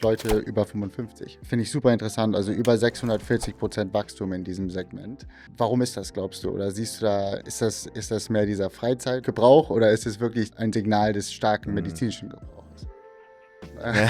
Leute über 55. Finde ich super interessant, also über 640% Wachstum in diesem Segment. Warum ist das, glaubst du? Oder siehst du da, ist das mehr dieser Freizeitgebrauch oder ist es wirklich ein Signal des starken medizinischen Gebrauchs? Ja.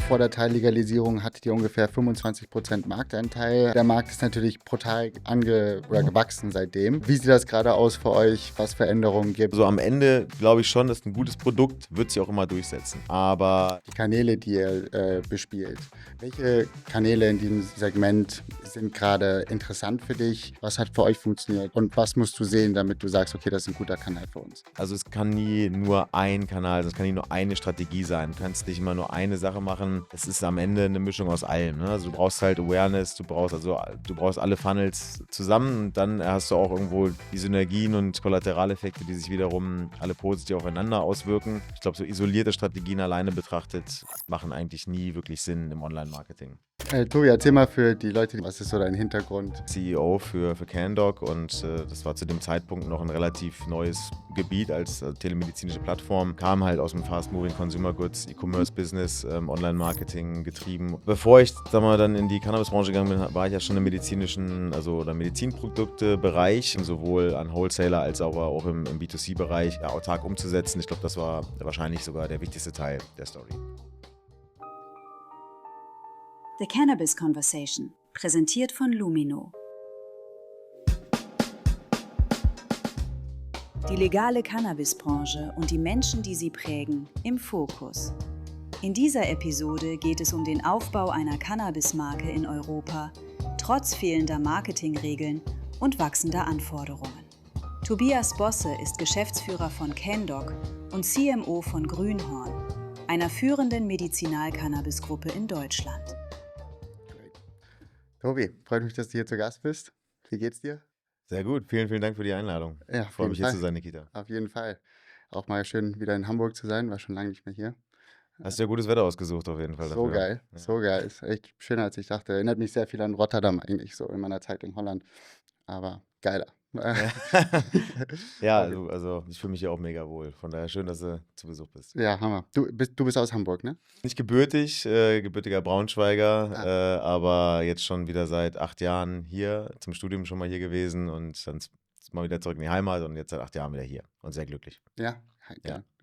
Vor der Teillegalisierung hattet ihr ungefähr 25% Marktanteil. Der Markt ist natürlich brutal gewachsen seitdem. Wie sieht das gerade aus für euch, was für Änderungen gibt? Also am Ende glaube ich schon, dass ein gutes Produkt wird sich auch immer durchsetzen. Aber Die Kanäle, die ihr bespielt. Welche Kanäle in diesem Segment sind gerade interessant für dich? Was hat für euch funktioniert? Und was musst du sehen, damit du sagst, okay, das ist ein guter Kanal für uns? also es kann nie nur ein Kanal sein, es kann nie nur eine Strategie sein. Du kannst nicht immer nur eine Sache machen. Es ist am Ende eine Mischung aus allem. Ne? Also du brauchst halt Awareness, du brauchst alle Funnels zusammen und dann hast du auch irgendwo die Synergien und Kollateraleffekte, die sich wiederum alle positiv aufeinander auswirken. Ich glaube, so isolierte Strategien alleine betrachtet machen eigentlich nie wirklich Sinn im Online-Marketing. Tobi, erzähl mal für die Leute, was ist so dein Hintergrund? CEO für CanDoc und das war zu dem Zeitpunkt noch ein relativ neues Gebiet als telemedizinische Plattform. Kam halt aus dem Fast-Moving Consumer Goods, E-Commerce-Business, Online-Marketing getrieben. Bevor ich dann in die Cannabis-Branche gegangen bin, war ich ja schon im medizinischen, oder Medizinprodukte-Bereich, sowohl an Wholesaler als auch im B2C-Bereich autark umzusetzen. Ich glaube, das war wahrscheinlich sogar der wichtigste Teil der Story. The Cannabis Conversation, präsentiert von Lumino. Die legale Cannabisbranche und die Menschen, die sie prägen, im Fokus. In dieser Episode geht es um den Aufbau einer Cannabismarke in Europa, trotz fehlender Marketingregeln und wachsender Anforderungen. Tobias Bosse ist Geschäftsführer von CanDoc und CMO von Grünhorn, einer führenden Medizinal-Cannabis-Gruppe in Deutschland. Tobi, freut mich, dass du hier zu Gast bist. Wie geht's dir? Sehr gut, vielen Dank für die Einladung. Ja, Ich freue mich, hier zu sein, Nikita. Auf jeden Fall. Auch mal schön, wieder in Hamburg zu sein, war schon lange nicht mehr hier. Hast du ja gutes Wetter ausgesucht auf jeden Fall So dafür. geil, Ja. so geil. Ist echt schöner, als ich dachte. Erinnert mich sehr viel an Rotterdam eigentlich, so in meiner Zeit in Holland. Aber geiler. Ja, also ich fühle mich hier auch mega wohl. Von daher schön, dass du zu Besuch bist. Ja, Hammer. Du bist aus Hamburg, ne? Nicht gebürtig, gebürtiger Braunschweiger, aber jetzt schon wieder seit 8 Jahren hier, zum Studium schon mal hier gewesen und dann mal wieder zurück in die Heimat und jetzt seit 8 Jahren wieder hier und sehr glücklich. Ja,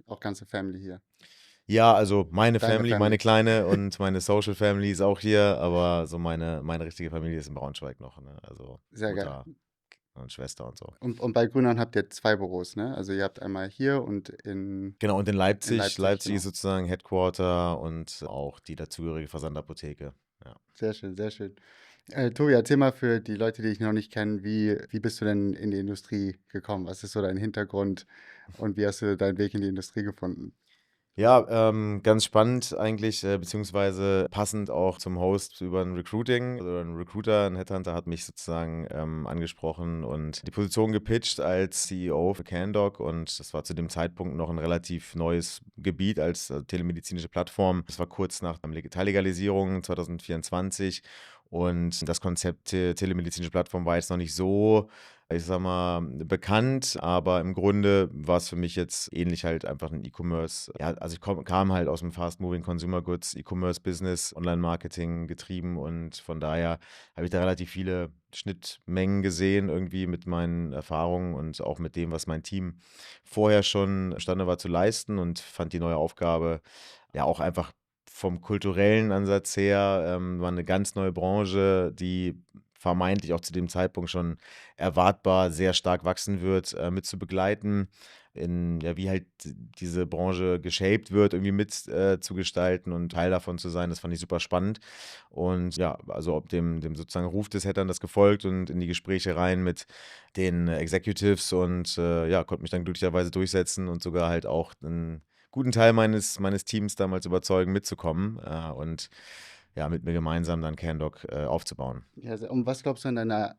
auch ganze Family hier. Ja, also meine Deine Family, meine kleine und meine Social Family ist auch hier, aber so meine richtige Familie ist in Braunschweig noch, ne? Also Sehr Mutter geil. und Schwester und so. Und bei Grünern habt ihr 2 Büros, ne? Also ihr habt einmal hier und in Genau, und in Leipzig. Leipzig genau. ist sozusagen Headquarter und auch die dazugehörige Versandapotheke. Ja. Sehr schön, sehr schön. Tobi, erzähl mal für die Leute, die dich noch nicht kennen, wie bist du denn in die Industrie gekommen? Was ist so dein Hintergrund und wie hast du deinen Weg in die Industrie gefunden? Ja, ganz spannend eigentlich, beziehungsweise passend auch zum Host über ein Recruiting. Also ein Recruiter, ein Headhunter hat mich sozusagen angesprochen und die Position gepitcht als CEO für CanDoc und das war zu dem Zeitpunkt noch ein relativ neues Gebiet als telemedizinische Plattform. Das war kurz nach der Teillegalisierung 2024 und das Konzept telemedizinische Plattform war jetzt noch nicht so, ich sag mal, bekannt, aber im Grunde war es für mich jetzt ähnlich halt einfach ein E-Commerce. Ja, also ich kam halt aus dem Fast-Moving Consumer Goods, E-Commerce-Business, Online-Marketing getrieben und von daher habe ich da relativ viele Schnittmengen gesehen, irgendwie mit meinen Erfahrungen und auch mit dem, was mein Team vorher schon imstande war zu leisten und fand die neue Aufgabe ja auch einfach vom kulturellen Ansatz her, war eine ganz neue Branche, die vermeintlich auch zu dem Zeitpunkt schon erwartbar sehr stark wachsen wird, mit zu begleiten, wie halt diese Branche geshaped wird, irgendwie mit zu gestalten und Teil davon zu sein. Das fand ich super spannend. Und ja, also ob dem sozusagen Ruf des Headhunters gefolgt und in die Gespräche rein mit den Executives und konnte mich dann glücklicherweise durchsetzen und sogar halt auch einen guten Teil meines Teams damals überzeugen, mitzukommen und ja, mit mir gemeinsam dann CanDoc aufzubauen. Ja, und was glaubst du deiner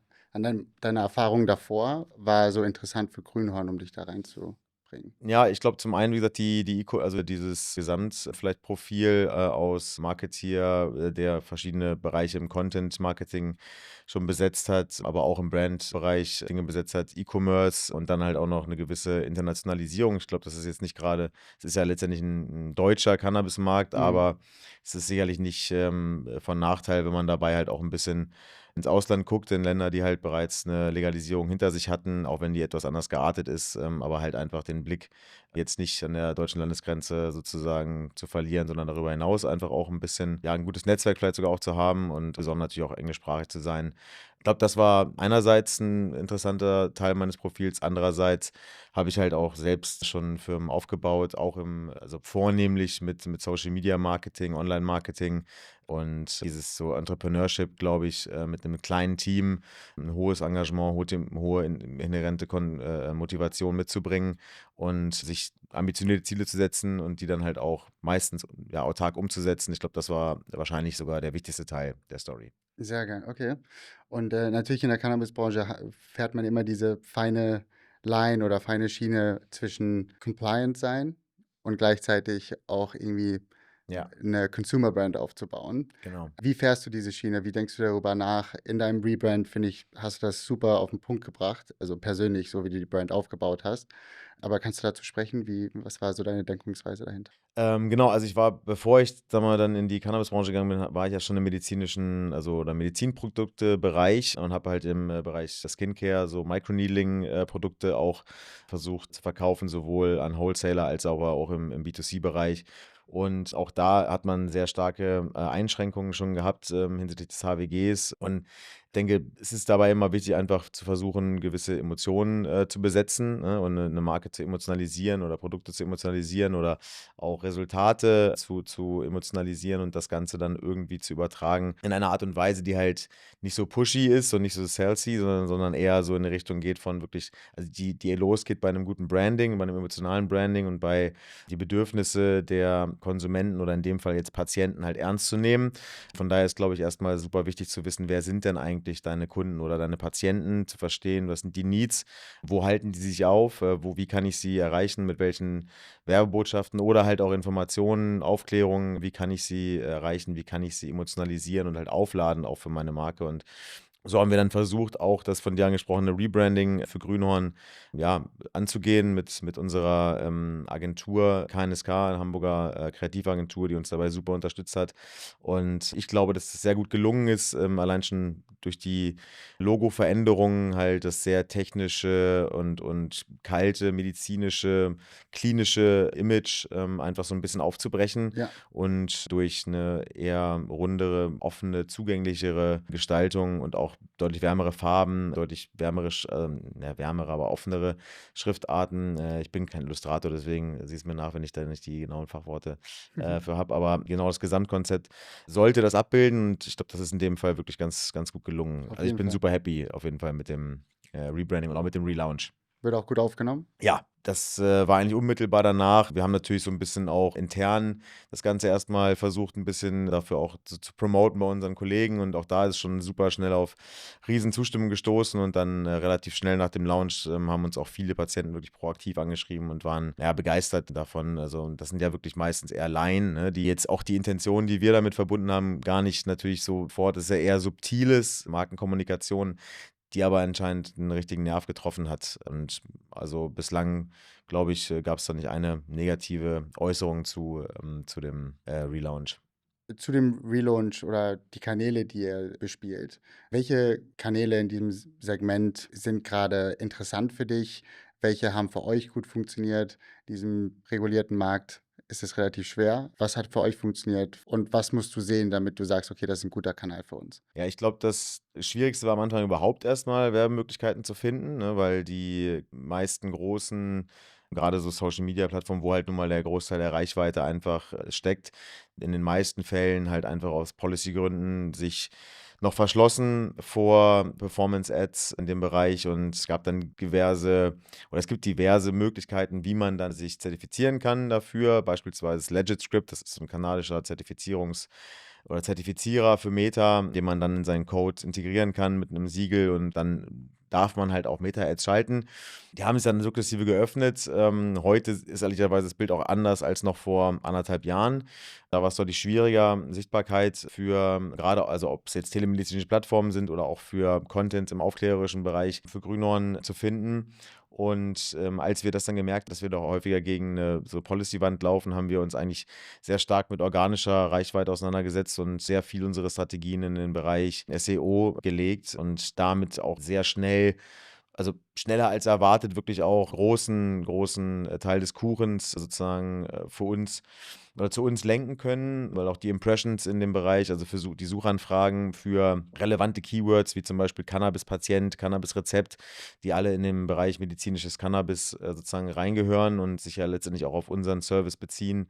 Erfahrung davor war so interessant für Grünhorn, um dich da bringen? Ja, ich glaube zum einen, wie gesagt, also dieses vielleicht Profil aus Marketeer, der verschiedene Bereiche im Content-Marketing schon besetzt hat, aber auch im Brand-Bereich Dinge besetzt hat, E-Commerce und dann halt auch noch eine gewisse Internationalisierung. Ich glaube, das ist jetzt nicht gerade, es ist ja letztendlich ein deutscher Cannabis-Markt, Mhm. aber es ist sicherlich nicht von Nachteil, wenn man dabei halt auch ein bisschen ins Ausland guckt, in Länder, die halt bereits eine Legalisierung hinter sich hatten, auch wenn die etwas anders geartet ist, aber halt einfach den Blick jetzt nicht an der deutschen Landesgrenze sozusagen zu verlieren, sondern darüber hinaus einfach auch ein bisschen, ja, ein gutes Netzwerk vielleicht sogar auch zu haben und besonders natürlich auch englischsprachig zu sein. Ich glaube, das war einerseits ein interessanter Teil meines Profils. Andererseits habe ich halt auch selbst schon Firmen aufgebaut, auch also vornehmlich mit Social Media Marketing, Online Marketing und dieses so Entrepreneurship, glaube ich, mit einem kleinen Team, ein hohes Engagement, hohe inhärente Motivation mitzubringen und sich ambitionierte Ziele zu setzen und die dann halt auch meistens ja, autark umzusetzen. Ich glaube, das war wahrscheinlich sogar der wichtigste Teil der Story. Sehr geil, okay. Und natürlich in der Cannabisbranche fährt man immer diese feine Line oder feine Schiene zwischen compliant sein und gleichzeitig auch irgendwie Ja, eine Consumer Brand aufzubauen. genau. Wie fährst du diese Schiene? Wie denkst du darüber nach? In deinem Rebrand, finde ich, hast du das super auf den Punkt gebracht. Also persönlich, so wie du die Brand aufgebaut hast. Aber kannst du dazu sprechen? Was war so deine Denkungsweise dahinter? Genau, also ich war, bevor ich, sag mal, dann in die Cannabisbranche gegangen bin, war ich ja schon im medizinischen, also oder Medizinprodukte-Bereich und habe halt im Bereich der Skincare so Microneedling-Produkte auch versucht zu verkaufen, sowohl an Wholesaler als auch im B2C-Bereich. Und auch da hat man sehr starke Einschränkungen schon gehabt hinsichtlich des HWGs. Und ich denke, es ist dabei immer wichtig, einfach zu versuchen, gewisse Emotionen zu besetzen, ne, und eine Marke zu emotionalisieren oder Produkte zu emotionalisieren oder auch Resultate zu emotionalisieren und das Ganze dann irgendwie zu übertragen in einer Art und Weise, die halt nicht so pushy ist und nicht so salesy, sondern eher so in eine Richtung geht von wirklich, also die losgeht bei einem guten Branding, bei einem emotionalen Branding und bei die Bedürfnisse der Konsumenten oder in dem Fall jetzt Patienten halt ernst zu nehmen. Von daher ist, glaube ich, erstmal super wichtig zu wissen, wer sind denn eigentlich deine Kunden oder deine Patienten, zu verstehen, was sind die Needs, wo halten die sich auf, wie kann ich sie erreichen, mit welchen Werbebotschaften oder halt auch Informationen, Aufklärungen, wie kann ich sie erreichen, wie kann ich sie emotionalisieren und halt aufladen, auch für meine Marke. Und so haben wir dann versucht, auch das von dir angesprochene Rebranding für Grünhorn ja, anzugehen mit unserer Agentur KNSK, eine Hamburger Kreativagentur, die uns dabei super unterstützt hat. Und ich glaube, dass es sehr gut gelungen ist, allein schon durch die Logo-Veränderungen halt das sehr technische und kalte, medizinische, klinische Image einfach so ein bisschen aufzubrechen Ja, und durch eine eher rundere, offene, zugänglichere Gestaltung und auch deutlich wärmere Farben, deutlich wärmere, ja, wärmere, aber offenere Schriftarten. Ich bin kein Illustrator, deswegen sieh es mir nach, wenn ich da nicht die genauen Fachworte für habe. Aber genau das Gesamtkonzept sollte das abbilden und ich glaube, das ist in dem Fall wirklich ganz, ganz gut gelungen. auf Also ich jeden bin Fall. super happy auf jeden Fall mit dem Rebranding und auch mit dem Relaunch. Wird auch gut aufgenommen? Ja, das war eigentlich unmittelbar danach. Wir haben natürlich so ein bisschen auch intern das Ganze erstmal versucht, ein bisschen dafür auch zu promoten bei unseren Kollegen und auch da ist schon super schnell auf Riesenzustimmung gestoßen und dann relativ schnell nach dem Launch haben uns auch viele Patienten wirklich proaktiv angeschrieben und waren, ja, begeistert davon. Also und das sind ja wirklich meistens eher Laien, ne, die jetzt auch die Intention, die wir damit verbunden haben, gar nicht natürlich sofort, das ist ja eher subtiles Markenkommunikation, die aber anscheinend einen richtigen Nerv getroffen hat. Und also bislang, glaube ich, gab es da nicht eine negative Äußerung zu dem Relaunch. Zu dem Relaunch oder die Kanäle, die ihr bespielt. Welche Kanäle in diesem Segment sind gerade interessant für dich? Welche haben für euch gut funktioniert? In diesem regulierten Markt ist es relativ schwer. Was hat für euch funktioniert und was musst du sehen, damit du sagst, okay, das ist ein guter Kanal für uns? Ja, ich glaube, das Schwierigste war am Anfang überhaupt erstmal Werbemöglichkeiten zu finden, ne, weil die meisten großen, gerade so Social-Media-Plattformen, wo halt nun mal der Großteil der Reichweite einfach steckt, in den meisten Fällen halt einfach aus Policy-Gründen sich noch verschlossen vor Performance-Ads in dem Bereich und es gab dann es gibt diverse Möglichkeiten, wie man dann sich zertifizieren kann dafür, beispielsweise das Legit Script, das ist ein kanadischer Zertifizierer für Meta, den man dann in seinen Code integrieren kann mit einem Siegel und dann darf man halt auch Meta-Ads schalten. Die haben es dann sukzessive geöffnet. Heute ist ehrlicherweise das Bild auch anders als noch vor 1,5 Jahren. Da war es deutlich schwieriger, Sichtbarkeit für gerade, also ob es jetzt telemedizinische Plattformen sind oder auch für Content im aufklärerischen Bereich für Grünhorn zu finden. Und als wir das dann gemerkt, dass wir doch häufiger gegen eine so Policy-Wand laufen, haben wir uns eigentlich sehr stark mit organischer Reichweite auseinandergesetzt und sehr viel unsere Strategien in den Bereich SEO gelegt und damit auch sehr schnell, also schneller als erwartet, wirklich auch großen Teil des Kuchens sozusagen für uns oder zu uns lenken können, weil auch die Impressions in dem Bereich, also für die Suchanfragen für relevante Keywords wie zum Beispiel Cannabis-Patient, Cannabis-Rezept, die alle in den Bereich medizinisches Cannabis sozusagen reingehören und sich ja letztendlich auch auf unseren Service beziehen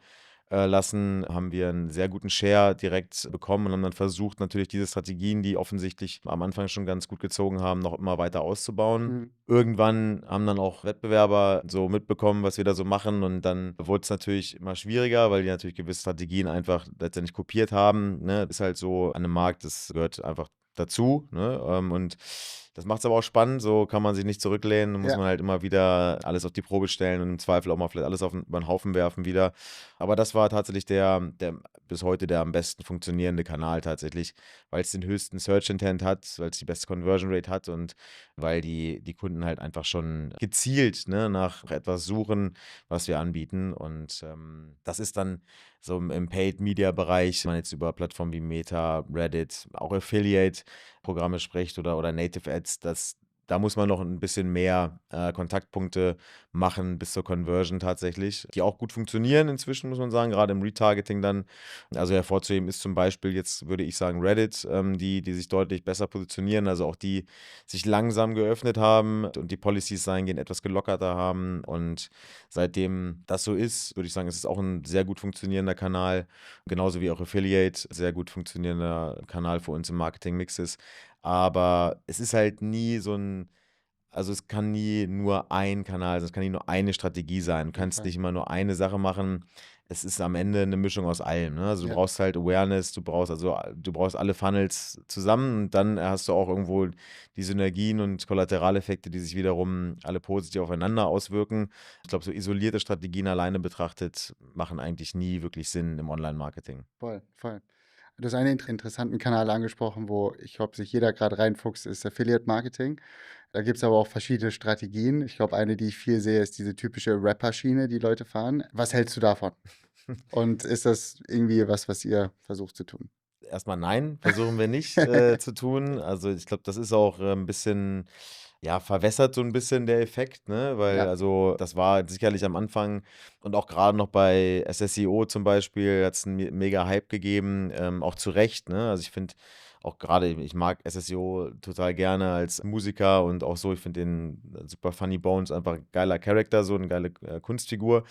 lassen, haben wir einen sehr guten Share direkt bekommen und haben dann versucht, natürlich diese Strategien, die offensichtlich am Anfang schon ganz gut gezogen haben, noch immer weiter auszubauen. Mhm. Irgendwann haben dann auch Wettbewerber so mitbekommen, was wir da so machen und dann wurde es natürlich immer schwieriger, weil die natürlich gewisse Strategien einfach letztendlich kopiert haben. Ne? Ist halt so an einem Markt, das gehört einfach dazu. Ne? Und das macht es aber auch spannend, so kann man sich nicht zurücklehnen, dann muss Ja. man halt immer wieder alles auf die Probe stellen und im Zweifel auch mal vielleicht alles über den Haufen werfen wieder. Aber das war tatsächlich der bis heute der am besten funktionierende Kanal tatsächlich, weil es den höchsten Search Intent hat, weil es die beste Conversion Rate hat und weil die Kunden halt einfach schon gezielt, ne, nach etwas suchen, was wir anbieten. Und das ist dann so im Paid-Media-Bereich, wenn man jetzt über Plattformen wie Meta, Reddit, auch Affiliate-Programme spricht oder Native Ads, da muss man noch ein bisschen mehr Kontaktpunkte machen bis zur Conversion tatsächlich, die auch gut funktionieren inzwischen, muss man sagen, gerade im Retargeting dann. Also hervorzuheben ist zum Beispiel jetzt, würde ich sagen, Reddit, die sich deutlich besser positionieren, also auch die sich langsam geöffnet haben und die Policies dahingehend etwas gelockerter haben. Und seitdem das so ist, würde ich sagen, ist es auch ein sehr gut funktionierender Kanal, genauso wie auch Affiliate, sehr gut funktionierender Kanal für uns im Marketing-Mix ist. Aber es ist halt nie also es kann nie nur ein Kanal, also es kann nie nur eine Strategie sein. Du Auf jeden kannst Fall. nicht immer nur eine Sache machen. Es ist am Ende eine Mischung aus allem. Ne? Also du Ja. brauchst halt Awareness, du brauchst alle Funnels zusammen und dann hast du auch irgendwo die Synergien und Kollateraleffekte, die sich wiederum alle positiv aufeinander auswirken. Ich glaube, so isolierte Strategien alleine betrachtet machen eigentlich nie wirklich Sinn im Online-Marketing. Voll, voll. Du hast einen interessanten Kanal angesprochen, wo ich glaube, sich jeder gerade reinfuchst, ist Affiliate Marketing. Da gibt es aber auch verschiedene Strategien. Ich glaube, eine, die ich viel sehe, ist diese typische Rapper-Schiene, die Leute fahren. Was hältst du davon? Und ist das irgendwie was ihr versucht zu tun? Erstmal nein, versuchen wir nicht zu tun. Also ich glaube, das ist auch ein bisschen, ja, verwässert so ein bisschen der Effekt, ne? Weil Ja. also das war sicherlich am Anfang und auch gerade noch bei SSEO zum Beispiel hat es einen mega Hype gegeben, auch zu Recht, ne? Also ich finde auch gerade, ich mag SSEO total gerne als Musiker und auch so, ich finde den super Funny Bones einfach ein geiler Charakter, so eine geile Kunstfigur,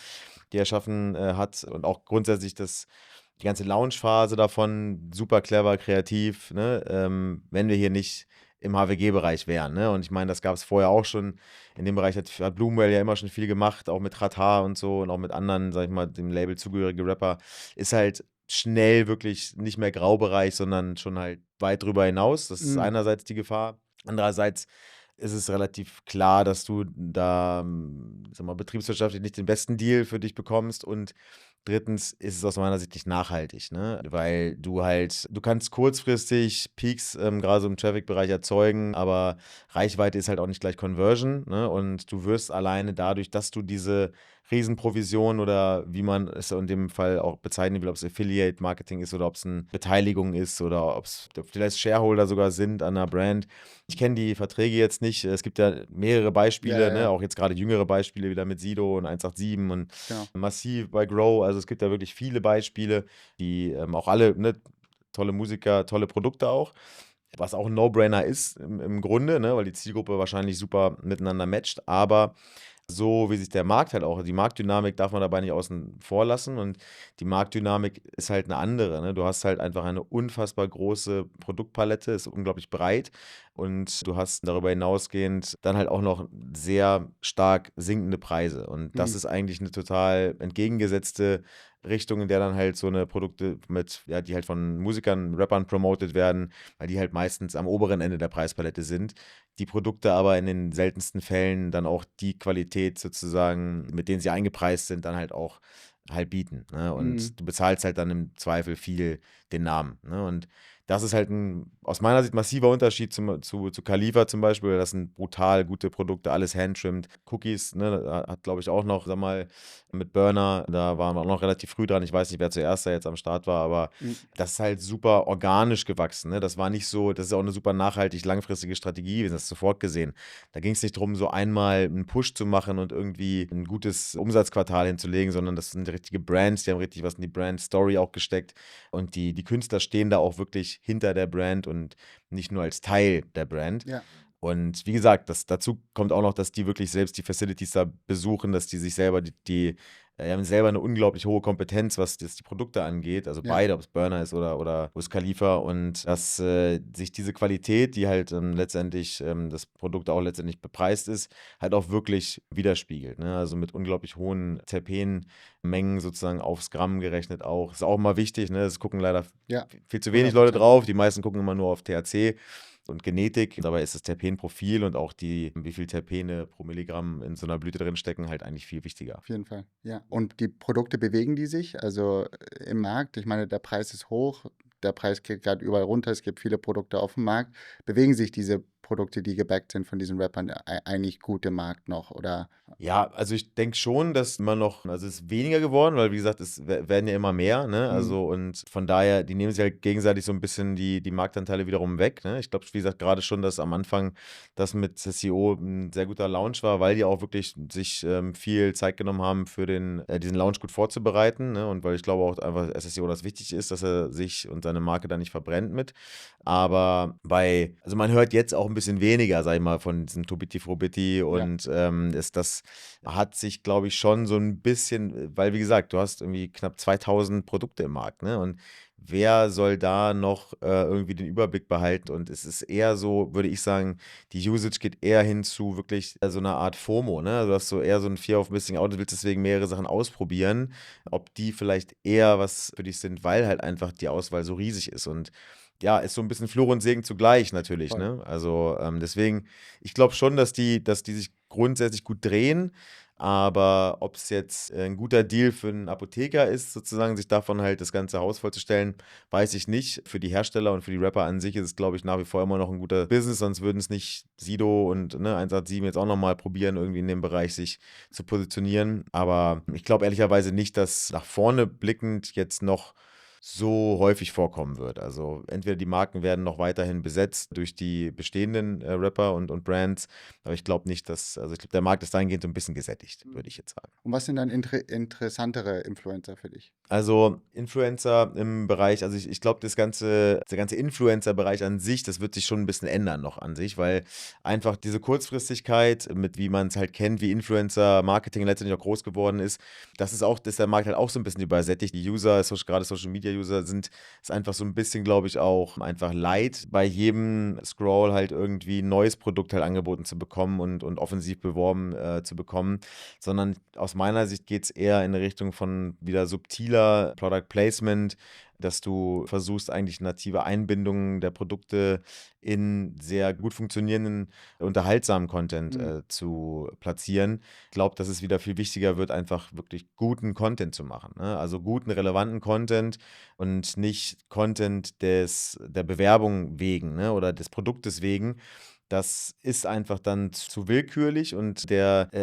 die er schaffen hat und auch grundsätzlich die ganze Launchphase davon, super clever, kreativ, ne? Wenn wir hier nicht im HWG-Bereich wären, ne? Und ich meine, das gab es vorher auch schon. In dem Bereich hat Bloomwell ja immer schon viel gemacht, auch mit Rata und so und auch mit anderen, sag ich mal, dem Label zugehörige Rapper. Ist halt schnell wirklich nicht mehr Graubereich, sondern schon halt weit drüber hinaus. Das ist Mm, einerseits die Gefahr. Andererseits ist es relativ klar, dass du da, sag mal, betriebswirtschaftlich nicht den besten Deal für dich bekommst und drittens ist es aus meiner Sicht nicht nachhaltig, ne? Weil du kannst kurzfristig Peaks gerade so im Traffic-Bereich erzeugen, aber Reichweite ist halt auch nicht gleich Conversion, ne? Und du wirst alleine dadurch, dass du diese Riesenprovision oder wie man es in dem Fall auch bezeichnen will, ob es Affiliate-Marketing ist oder ob es eine Beteiligung ist oder ob es vielleicht Shareholder sogar sind an einer Brand. Ich kenne die Verträge jetzt nicht. Es gibt ja mehrere ja, Beispiele, ne? ja, Auch jetzt gerade jüngere Beispiele wieder mit Sido und 187 und genau. Massiv bei Grow. Also es gibt da wirklich viele Beispiele, die auch alle, ne, tolle Musiker, tolle Produkte auch. Was auch ein No-Brainer ist im Grunde, ne, weil die Zielgruppe wahrscheinlich super miteinander matcht. Aber so wie sich der Markt halt auch, die Marktdynamik darf man dabei nicht außen vor lassen und die Marktdynamik ist halt eine andere. Ne? Du hast halt einfach eine unfassbar große Produktpalette, ist unglaublich breit und du hast darüber hinausgehend dann halt auch noch sehr stark sinkende Preise und das Mm, ist eigentlich eine total entgegengesetzte Richtung, in der dann halt so eine Produkte mit, ja, die halt von Musikern, Rappern promoted werden, weil die halt meistens am oberen Ende der Preispalette sind. Die Produkte aber in den seltensten Fällen dann auch die Qualität sozusagen, mit denen sie eingepreist sind, dann halt auch halt bieten. Ne? Mhm. Und du bezahlst halt dann im Zweifel viel den Namen. Ne? Und das ist halt ein aus meiner Sicht massiver Unterschied zu Khalifa zum Beispiel. Das sind brutal gute Produkte, alles handtrimmed. Cookies, ne, hat glaube ich auch noch, sag mal, mit Burner, da waren wir auch noch relativ früh dran. Ich weiß nicht, wer zuerst da jetzt am Start war, aber Mhm. das ist halt super organisch gewachsen. Ne? Das war nicht so, das ist auch eine super nachhaltig langfristige Strategie. Wir haben das sofort gesehen. Da ging es nicht darum, so einmal einen Push zu machen und irgendwie ein gutes Umsatzquartal hinzulegen, sondern das sind richtige Brands, die haben richtig was in die Brand-Story auch gesteckt. Und die Künstler stehen da auch wirklich hinter der Brand und nicht nur als Teil der Brand. Ja, Und wie gesagt, dazu kommt auch noch, dass die wirklich selbst die Facilities da besuchen, dass die sich selber, die haben selber eine unglaublich hohe Kompetenz, was die Produkte angeht. Also ja, beide, ob es Burner ist oder Wiz Khalifa. Und dass sich diese Qualität, die halt letztendlich das Produkt auch letztendlich bepreist ist, halt auch wirklich widerspiegelt. Ne? Also mit unglaublich hohen Terpenmengen sozusagen aufs Gramm gerechnet auch. Ist auch immer wichtig. Ne? Das gucken leider ja, viel zu wenig Leute 100%. drauf. Die meisten gucken immer nur auf THC und Genetik. Dabei ist das Terpenprofil und auch wie viel Terpene pro Milligramm in so einer Blüte drin stecken, halt eigentlich viel wichtiger. Auf jeden Fall, ja. Und die Produkte bewegen die sich, also im Markt? Ich meine, der Preis ist hoch, der Preis geht gerade überall runter, es gibt viele Produkte auf dem Markt. Bewegen sich diese Produkte, die gebackt sind von diesen Rappern, eigentlich gut im Markt noch? Oder? Ja, also ich denke schon, dass immer noch, also es ist weniger geworden, weil wie gesagt, es werden ja immer mehr, ne? Mhm. Also und von daher, die nehmen sich halt gegenseitig so ein bisschen die Marktanteile wiederum weg, ne? Ich glaube, wie gesagt, gerade schon, dass am Anfang das mit SEO ein sehr guter Launch war, weil die auch wirklich sich viel Zeit genommen haben, für diesen Launch gut vorzubereiten, ne? Und weil ich glaube auch einfach SEO das wichtig ist, dass er sich und seine Marke da nicht verbrennt mit. Aber also man hört jetzt auch ein bisschen weniger, sag ich mal, von diesem Tobiti Frobiti Ja, und das hat sich, glaube ich, schon so ein bisschen, weil wie gesagt, du hast irgendwie knapp 2000 Produkte im Markt, ne? Und wer soll da noch irgendwie den Überblick behalten? Und es ist eher so, würde ich sagen, die Usage geht eher hin zu wirklich so einer Art FOMO, ne? Also du hast so eher so ein Fear of Missing Out, du willst deswegen mehrere Sachen ausprobieren, ob die vielleicht eher was für dich sind, weil halt einfach die Auswahl so riesig ist. Und ja, ist so ein bisschen Fluch und Segen zugleich natürlich, voll. ne? Also deswegen, ich glaube schon, dass die sich grundsätzlich gut drehen, aber ob es jetzt ein guter Deal für einen Apotheker ist, sozusagen, sich davon halt das ganze Haus vollzustellen, weiß ich nicht. Für die Hersteller und für die Rapper an sich ist es, glaube ich, nach wie vor immer noch ein guter Business, sonst würden es nicht Sido und 187 jetzt auch nochmal probieren, irgendwie in dem Bereich sich zu positionieren. Aber ich glaube ehrlicherweise nicht, dass nach vorne blickend jetzt noch so häufig vorkommen wird. Also entweder die Marken werden noch weiterhin besetzt durch die bestehenden Rapper und Brands, aber ich glaube nicht, also ich glaube, der Markt ist dahingehend so ein bisschen gesättigt, würde ich jetzt sagen. Und was sind dann interessantere Influencer für dich? Also Influencer im Bereich, also ich glaube, der ganze Influencer-Bereich an sich, das wird sich schon ein bisschen ändern noch an sich, weil einfach diese Kurzfristigkeit, mit wie man es halt kennt, wie Influencer-Marketing letztendlich auch groß geworden ist, ist der Markt halt auch so ein bisschen übersättigt. Die User, gerade Social-Media-User ist einfach so ein bisschen, glaube ich, auch einfach leid, bei jedem Scroll halt irgendwie ein neues Produkt halt angeboten zu bekommen und offensiv beworben zu bekommen, sondern aus meiner Sicht geht es eher in eine Richtung von wieder subtiler Product Placement, dass du versuchst, eigentlich native Einbindungen der Produkte in sehr gut funktionierenden, unterhaltsamen Content Mhm. zu platzieren. Ich glaube, dass es wieder viel wichtiger wird, einfach wirklich guten Content zu machen. Ne? Also guten, relevanten Content und nicht Content der Bewerbung wegen, ne? Oder des Produktes wegen. Das ist einfach dann zu willkürlich und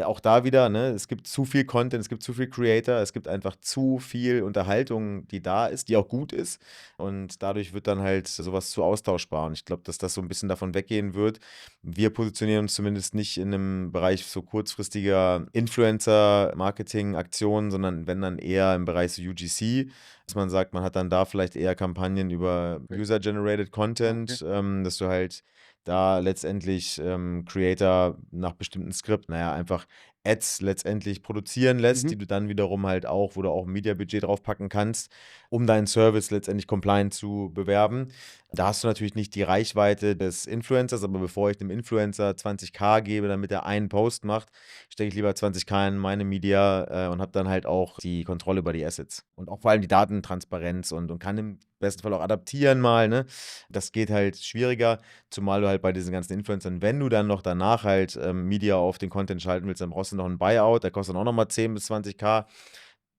auch da wieder, ne, es gibt zu viel Content, es gibt zu viel Creator, es gibt einfach zu viel Unterhaltung, die da ist, die auch gut ist und dadurch wird dann halt sowas zu austauschbar und ich glaube, dass das so ein bisschen davon weggehen wird. Wir positionieren uns zumindest nicht in einem Bereich so kurzfristiger Influencer-Marketing-Aktionen, sondern wenn dann eher im Bereich so UGC, dass man sagt, man hat dann da vielleicht eher Kampagnen über Okay. User-Generated Content, dass du halt da letztendlich Creator nach bestimmten Skript, einfach Ads letztendlich produzieren lässt, die Mhm. du dann wiederum halt auch, wo du auch ein Media-Budget draufpacken kannst, um deinen Service letztendlich compliant zu bewerben. Da hast du natürlich nicht die Reichweite des Influencers, aber bevor ich dem Influencer 20.000 gebe, damit er einen Post macht, stecke ich lieber 20.000 in meine Media und habe dann halt auch die Kontrolle über die Assets und auch vor allem die Datentransparenz und kann im besten Fall auch adaptieren mal, ne? Das geht halt schwieriger, zumal du halt bei diesen ganzen Influencern, wenn du dann noch danach halt Media auf den Content schalten willst, dann brauchst du noch einen Buyout, der kostet dann auch nochmal 10 bis 20.000.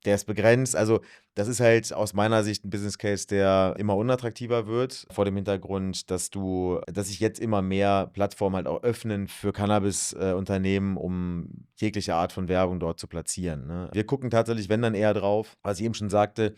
Der ist begrenzt. Also, das ist halt aus meiner Sicht ein Business Case, der immer unattraktiver wird, vor dem Hintergrund, dass sich jetzt immer mehr Plattformen halt auch öffnen für Cannabis-Unternehmen, um jegliche Art von Werbung dort zu platzieren, ne? Wir gucken tatsächlich, wenn dann eher drauf, was ich eben schon sagte,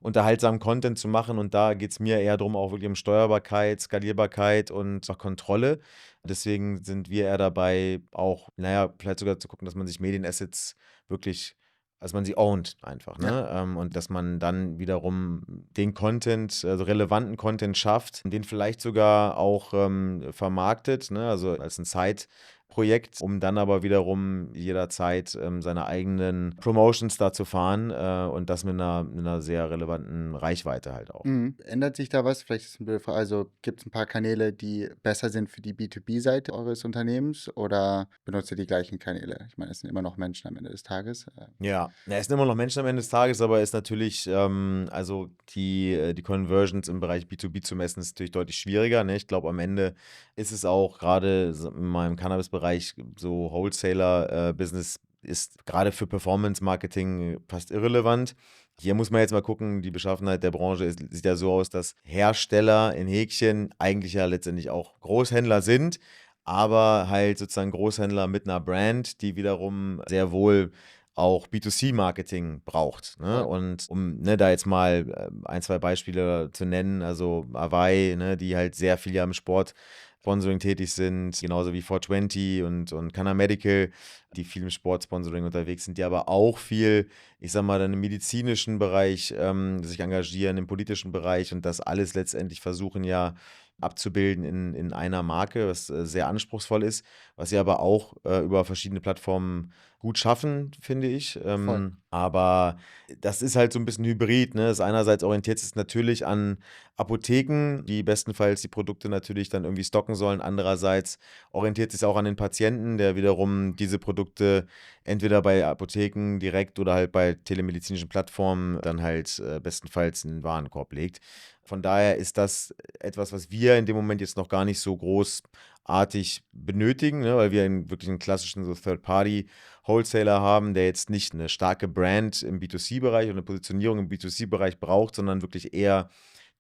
unterhaltsamen Content zu machen. Und da geht es mir eher darum, auch wirklich um Steuerbarkeit, Skalierbarkeit und auch Kontrolle. Deswegen sind wir eher dabei, auch, naja, vielleicht sogar zu gucken, dass man sich Medienassets wirklich, dass man sie ownt einfach, Ja. ne? Und dass man dann wiederum den Content, also relevanten Content schafft, den vielleicht sogar auch vermarktet, ne? Also als ein Side-Projekt, um dann aber wiederum jederzeit seine eigenen Promotions da zu fahren und das mit einer sehr relevanten Reichweite halt auch. Mhm. Ändert sich da was? Vielleicht ist es 'ne blöde Frage. Also, gibt es ein paar Kanäle, die besser sind für die B2B-Seite eures Unternehmens oder benutzt ihr die gleichen Kanäle? Ich meine, es sind immer noch Menschen am Ende des Tages. Ja, es sind immer noch Menschen am Ende des Tages, aber ist natürlich, also die Conversions im Bereich B2B zu messen, ist natürlich deutlich schwieriger, ne? Ich glaube, am Ende ist es auch gerade so in meinem Cannabis-Bereich so Wholesaler-Business ist gerade für Performance-Marketing fast irrelevant. Hier muss man jetzt mal gucken, die Beschaffenheit der Branche sieht ja so aus, dass Hersteller in Häkchen eigentlich ja letztendlich auch Großhändler sind, aber halt sozusagen Großhändler mit einer Brand, die wiederum sehr wohl auch B2C-Marketing braucht, ne? Voll. Und um, ne, da jetzt mal ein, zwei Beispiele zu nennen, also Hawaii, ne, die halt sehr viel ja im Sport-Sponsoring tätig sind, genauso wie 420 und Canna Medical, die viel im Sportsponsoring unterwegs sind, die aber auch viel, ich sag mal, dann im medizinischen Bereich sich engagieren, im politischen Bereich und das alles letztendlich versuchen ja abzubilden in einer Marke, was sehr anspruchsvoll ist, was sie aber auch über verschiedene Plattformen gut schaffen, finde ich. Voll. Aber das ist halt so ein bisschen Hybrid, ne? Das einerseits orientiert es natürlich an Apotheken, die bestenfalls die Produkte natürlich dann irgendwie stocken sollen. Andererseits orientiert es sich auch an den Patienten, der wiederum diese Produkte entweder bei Apotheken direkt oder halt bei telemedizinischen Plattformen dann halt bestenfalls in den Warenkorb legt. Von daher ist das etwas, was wir in dem Moment jetzt noch gar nicht so großartig benötigen, ne, weil wir wirklich einen klassischen so Third-Party-Wholesaler haben, der jetzt nicht eine starke Brand im B2C-Bereich oder eine Positionierung im B2C-Bereich braucht, sondern wirklich eher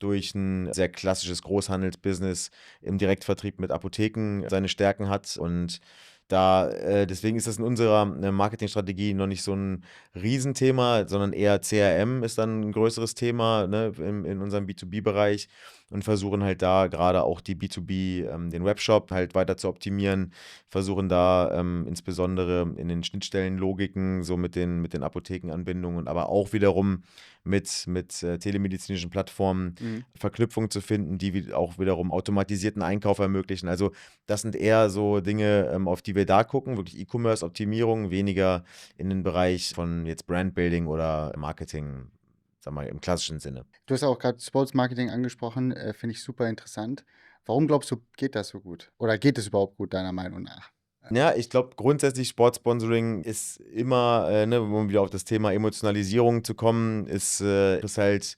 durch ein sehr klassisches Großhandelsbusiness im Direktvertrieb mit Apotheken seine Stärken hat. Und deswegen ist das in unserer Marketingstrategie noch nicht so ein Riesenthema, sondern eher CRM ist dann ein größeres Thema, ne, in unserem B2B-Bereich und versuchen halt da gerade auch die B2B, den Webshop halt weiter zu optimieren, versuchen da insbesondere in den Schnittstellenlogiken, so mit den Apothekenanbindungen und aber auch wiederum mit telemedizinischen Plattformen Mhm. Verknüpfungen zu finden, die auch wiederum automatisierten Einkauf ermöglichen. Also das sind eher so Dinge, auf die wir da gucken, wirklich E-Commerce-Optimierung, weniger in den Bereich von jetzt Brandbuilding oder Marketing, sag mal, im klassischen Sinne. Du hast auch gerade Sports Marketing angesprochen, finde ich super interessant. Warum glaubst du, geht das so gut? Oder geht es überhaupt gut, deiner Meinung nach? Ja, ich glaube, grundsätzlich Sportsponsoring ist immer, ne, um wieder auf das Thema Emotionalisierung zu kommen, ist halt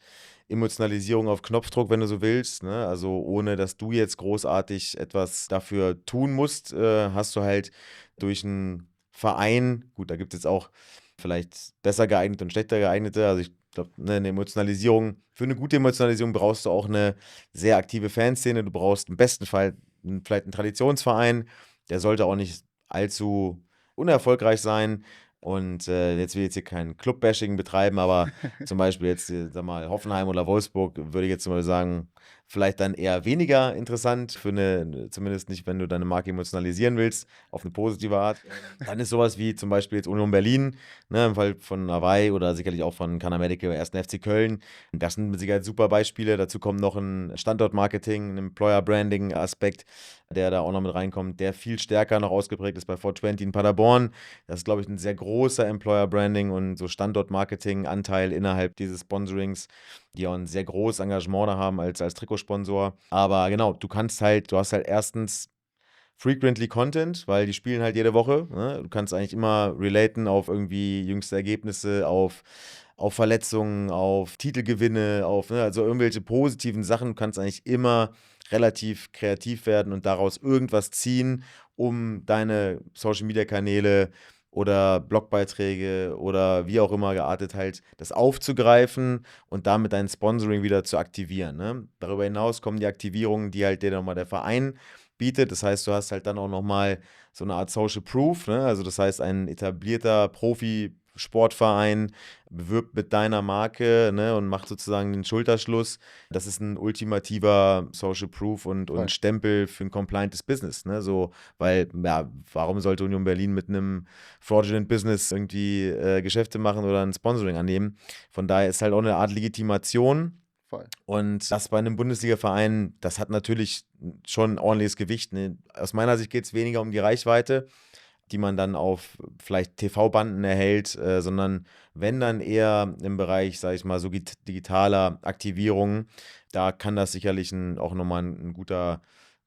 Emotionalisierung auf Knopfdruck, wenn du so willst, ne? Also ohne, dass du jetzt großartig etwas dafür tun musst, hast du halt durch einen Verein, gut, da gibt es jetzt auch vielleicht besser geeignete und schlechter geeignete, also ich glaube, ne, eine Emotionalisierung, für eine gute Emotionalisierung brauchst du auch eine sehr aktive Fanszene, du brauchst im besten Fall vielleicht einen Traditionsverein, der sollte auch nicht allzu unerfolgreich sein. Und jetzt will ich jetzt hier kein Club-Bashing betreiben, aber zum Beispiel jetzt, sag mal, Hoffenheim oder Wolfsburg, würde ich jetzt mal sagen, vielleicht dann eher weniger interessant zumindest nicht, wenn du deine Marke emotionalisieren willst, auf eine positive Art. Dann ist sowas wie zum Beispiel jetzt Union Berlin, ne, im Fall von Hawaii oder sicherlich auch von Canna Medical oder 1. FC Köln. Das sind mit Sicherheit super Beispiele. Dazu kommt noch ein Standortmarketing, ein Employer-Branding-Aspekt, der da auch noch mit reinkommt, der viel stärker noch ausgeprägt ist bei 420 in Paderborn. Das ist, glaube ich, ein sehr großer Employer-Branding und so Standortmarketing-Anteil innerhalb dieses Sponsorings, die auch ein sehr großes Engagement da haben als Trikotsponsor. Aber genau, du hast halt erstens frequently Content, weil die spielen halt jede Woche. Ne? Du kannst eigentlich immer relaten auf irgendwie jüngste Ergebnisse, auf Verletzungen, auf Titelgewinne, also irgendwelche positiven Sachen. Du kannst eigentlich immer relativ kreativ werden und daraus irgendwas ziehen, um deine Social-Media-Kanäle oder Blogbeiträge oder wie auch immer geartet halt das aufzugreifen und damit dein Sponsoring wieder zu aktivieren. Ne? Darüber hinaus kommen die Aktivierungen, die halt dir nochmal der Verein bietet. Das heißt, du hast halt dann auch nochmal so eine Art Social Proof. Ne? Also das heißt, ein etablierter Profi-Sportverein bewirbt mit deiner Marke, ne, und macht sozusagen den Schulterschluss. Das ist ein ultimativer Social Proof und Voll. Stempel für ein compliantes Business. Ne? So, weil, ja, warum sollte Union Berlin mit einem fraudulent Business irgendwie Geschäfte machen oder ein Sponsoring annehmen? Von daher ist halt auch eine Art Legitimation. Voll. Und das bei einem Bundesliga-Verein, das hat natürlich schon ein ordentliches Gewicht. Ne? Aus meiner Sicht geht es weniger um die Reichweite, die man dann auf vielleicht TV-Banden erhält, sondern wenn dann eher im Bereich, sage ich mal, so digitaler Aktivierung, da kann das sicherlich auch nochmal ein guter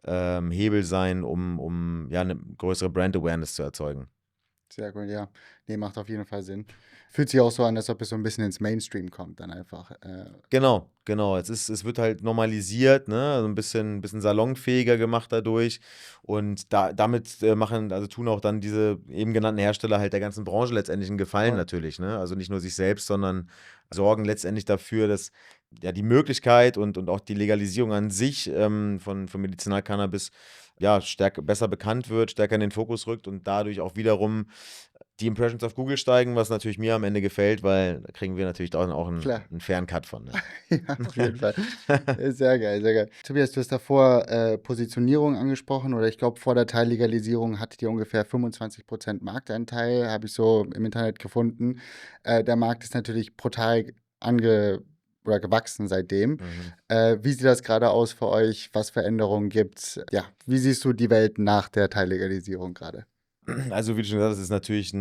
Hebel sein, um ja, eine größere Brand-Awareness zu erzeugen. Sehr gut, ja. Nee, macht auf jeden Fall Sinn. Fühlt sich auch so an, als ob es so ein bisschen ins Mainstream kommt dann einfach. Genau. Es wird halt normalisiert, ne? Also ein bisschen salonfähiger gemacht dadurch. Und damit tun auch dann diese eben genannten Hersteller halt der ganzen Branche letztendlich einen Gefallen Voll. natürlich, ne? Also nicht nur sich selbst, sondern sorgen letztendlich dafür, dass ja die Möglichkeit und auch die Legalisierung an sich von Medizinalcannabis ja besser bekannt wird, stärker in den Fokus rückt und dadurch auch wiederum die Impressions auf Google steigen, was natürlich mir am Ende gefällt, weil da kriegen wir natürlich auch Klar. einen fairen Cut von. Ne? Ja, auf jeden Fall. Sehr geil, sehr geil. Tobias, du hast davor Positionierung angesprochen oder ich glaube, vor der Teillegalisierung hattet ihr ungefähr 25% Marktanteil, habe ich so im Internet gefunden. Der Markt ist natürlich brutal gewachsen seitdem. Wie sieht das gerade aus für euch? Was für Änderungen gibt es? Ja, wie siehst du die Welt nach der Teillegalisierung gerade? Also, wie du schon gesagt hast, ist natürlich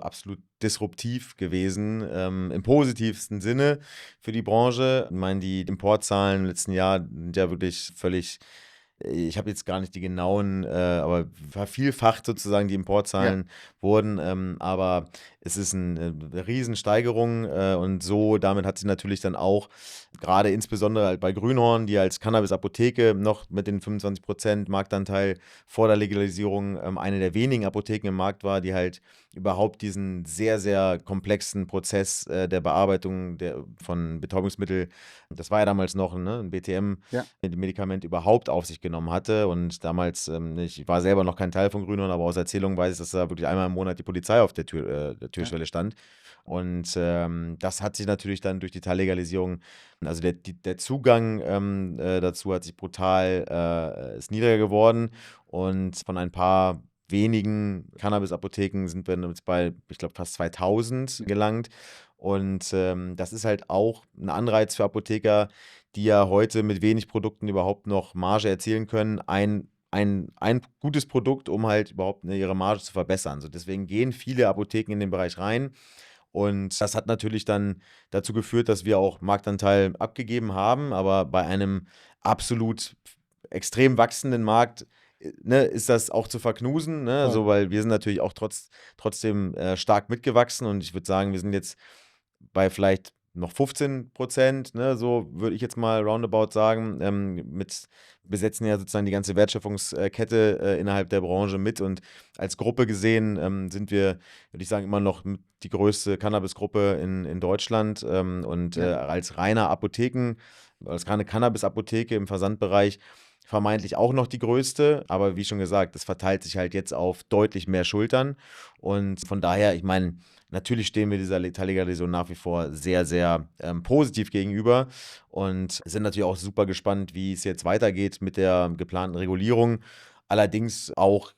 absolut disruptiv gewesen, im positivsten Sinne für die Branche. Ich meine, die Importzahlen im letzten Jahr sind ja wirklich völlig, ich habe jetzt gar nicht die genauen, aber vervielfacht sozusagen die Ja, Importzahlen wurden, aber es ist eine Riesensteigerung und so, damit hat sie natürlich dann auch, gerade insbesondere halt bei Grünhorn, die als Cannabis-Apotheke noch mit den 25% Marktanteil vor der Legalisierung eine der wenigen Apotheken im Markt war, die halt überhaupt diesen sehr, sehr komplexen Prozess der Bearbeitung von Betäubungsmittel, das war ja damals noch ein BTM, ja, Medikament überhaupt auf sich genommen hatte. Und damals, ich war selber noch kein Teil von Grünhorn, aber aus Erzählungen weiß ich, dass da wirklich einmal im Monat die Polizei auf der ja, Türschwelle stand. Und das hat sich natürlich dann durch die Teillegalisierung, also der Zugang dazu hat sich brutal, ist niedriger geworden. Und von ein paar wenigen Cannabis-Apotheken sind wir jetzt bei, ich glaube, fast 2000 gelangt. Und das ist halt auch ein Anreiz für Apotheker, die ja heute mit wenig Produkten überhaupt noch Marge erzielen können, ein gutes Produkt, um halt überhaupt ihre Marge zu verbessern. So, deswegen gehen viele Apotheken in den Bereich rein. Und das hat natürlich dann dazu geführt, dass wir auch Marktanteil abgegeben haben, aber bei einem absolut extrem wachsenden Markt, ne, ist das auch zu verknusen, ne? voll. So, weil wir sind natürlich auch trotzdem stark mitgewachsen und ich würde sagen, wir sind jetzt bei vielleicht noch 15%, ne, so würde ich jetzt mal roundabout sagen, besetzen ja sozusagen die ganze Wertschöpfungskette innerhalb der Branche mit und als Gruppe gesehen sind wir, würde ich sagen, immer noch die größte Cannabis-Gruppe in Deutschland und Ja, als reine Cannabis-Apotheke im Versandbereich vermeintlich auch noch die größte, aber wie schon gesagt, das verteilt sich halt jetzt auf deutlich mehr Schultern und von daher, ich meine, natürlich stehen wir dieser Teillegalisierung nach wie vor sehr, sehr positiv gegenüber und sind natürlich auch super gespannt, wie es jetzt weitergeht mit der geplanten Regulierung. Allerdings auch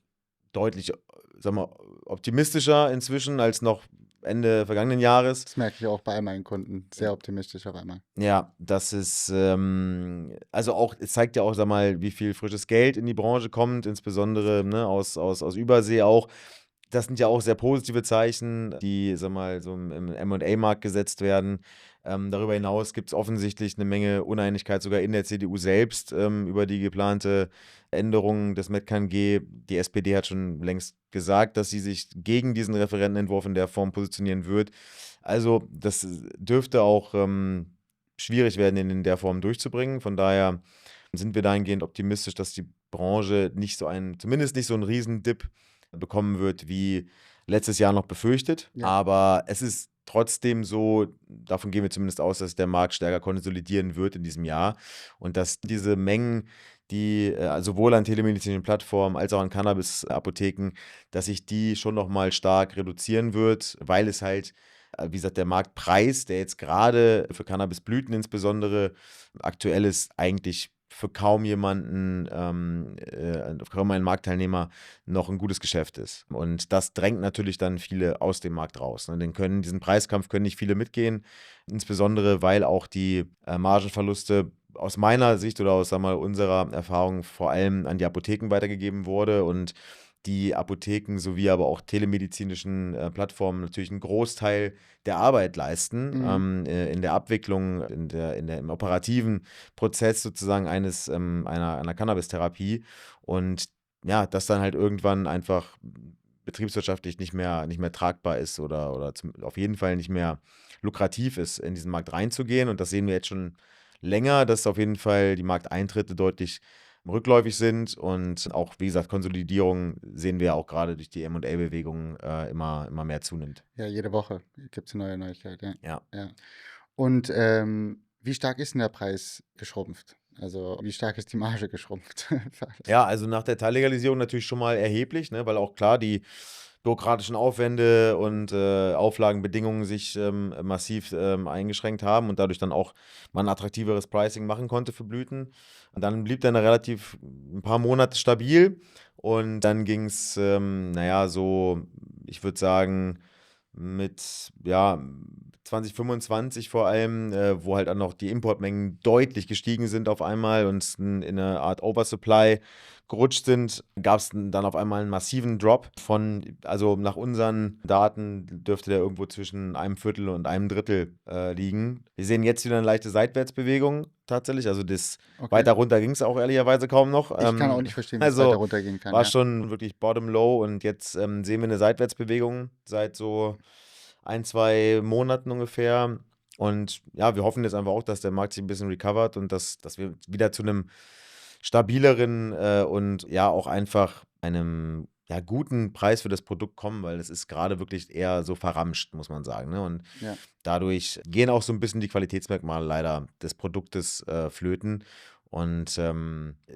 deutlich, sagen wir, optimistischer inzwischen als noch Ende vergangenen Jahres. Das merke ich auch bei all meinen Kunden. Sehr optimistisch auf einmal. Ja, das ist, also auch, es zeigt ja auch, sag mal, wie viel frisches Geld in die Branche kommt, insbesondere ne, aus Übersee auch. Das sind ja auch sehr positive Zeichen, die, sag mal, so im M&A-Markt gesetzt werden. Darüber hinaus gibt es offensichtlich eine Menge Uneinigkeit sogar in der CDU selbst über die geplante Änderung des MetKG. Die SPD hat schon längst gesagt, dass sie sich gegen diesen Referentenentwurf in der Form positionieren wird. Also das dürfte auch schwierig werden, in der Form durchzubringen. Von daher sind wir dahingehend optimistisch, dass die Branche zumindest nicht so einen Riesendip bekommen wird, wie letztes Jahr noch befürchtet. Ja. Aber es ist trotzdem so, davon gehen wir zumindest aus, dass der Markt stärker konsolidieren wird in diesem Jahr und dass diese Mengen, die sowohl an telemedizinischen Plattformen als auch an Cannabis-Apotheken, dass sich die schon nochmal stark reduzieren wird, weil es halt, wie gesagt, der Marktpreis, der jetzt gerade für Cannabisblüten insbesondere aktuell ist, eigentlich für kaum jemanden, kaum einen Marktteilnehmer noch ein gutes Geschäft ist. Und das drängt natürlich dann viele aus dem Markt raus. Ne? Diesen Preiskampf können nicht viele mitgehen, insbesondere weil auch die Margenverluste aus meiner Sicht oder aus, sag mal, unserer Erfahrung vor allem an die Apotheken weitergegeben wurde und die Apotheken sowie aber auch telemedizinischen Plattformen natürlich einen Großteil der Arbeit leisten, in der Abwicklung, im operativen Prozess sozusagen einer Cannabis-Therapie und ja, das dann halt irgendwann einfach betriebswirtschaftlich nicht mehr tragbar ist oder auf jeden Fall nicht mehr lukrativ ist, in diesen Markt reinzugehen und das sehen wir jetzt schon länger, dass auf jeden Fall die Markteintritte deutlich rückläufig sind und auch, wie gesagt, Konsolidierung sehen wir auch gerade durch die M&A-Bewegung immer mehr zunimmt. Ja, jede Woche gibt es eine neue Neuigkeit. Ja. Und wie stark ist denn der Preis geschrumpft? Also wie stark ist die Marge geschrumpft? Ja, also nach der Teillegalisierung natürlich schon mal erheblich, ne, weil auch klar die bürokratischen Aufwände und Auflagenbedingungen sich massiv eingeschränkt haben und dadurch dann auch man ein attraktiveres Pricing machen konnte für Blüten. Und dann blieb dann relativ ein paar Monate stabil und dann ging es, so, ich würde sagen, mit 2025 vor allem, wo halt dann noch die Importmengen deutlich gestiegen sind auf einmal und in eine Art Oversupply gerutscht sind, gab es dann auf einmal einen massiven Drop also nach unseren Daten dürfte der irgendwo zwischen einem Viertel und einem Drittel liegen. Wir sehen jetzt wieder eine leichte Seitwärtsbewegung tatsächlich, also weiter runter ging es auch ehrlicherweise kaum noch. Ich kann auch nicht verstehen, wie es weiter runtergehen kann. War schon wirklich bottom low und jetzt sehen wir eine Seitwärtsbewegung seit so 1-2 Monaten ungefähr. Und ja, wir hoffen jetzt einfach auch, dass der Markt sich ein bisschen recovert und dass wir wieder zu einem stabileren und ja auch einfach einem guten Preis für das Produkt kommen, weil es ist gerade wirklich eher so verramscht, muss man sagen. Ne? Und dadurch gehen auch so ein bisschen die Qualitätsmerkmale leider des Produktes flöten. Und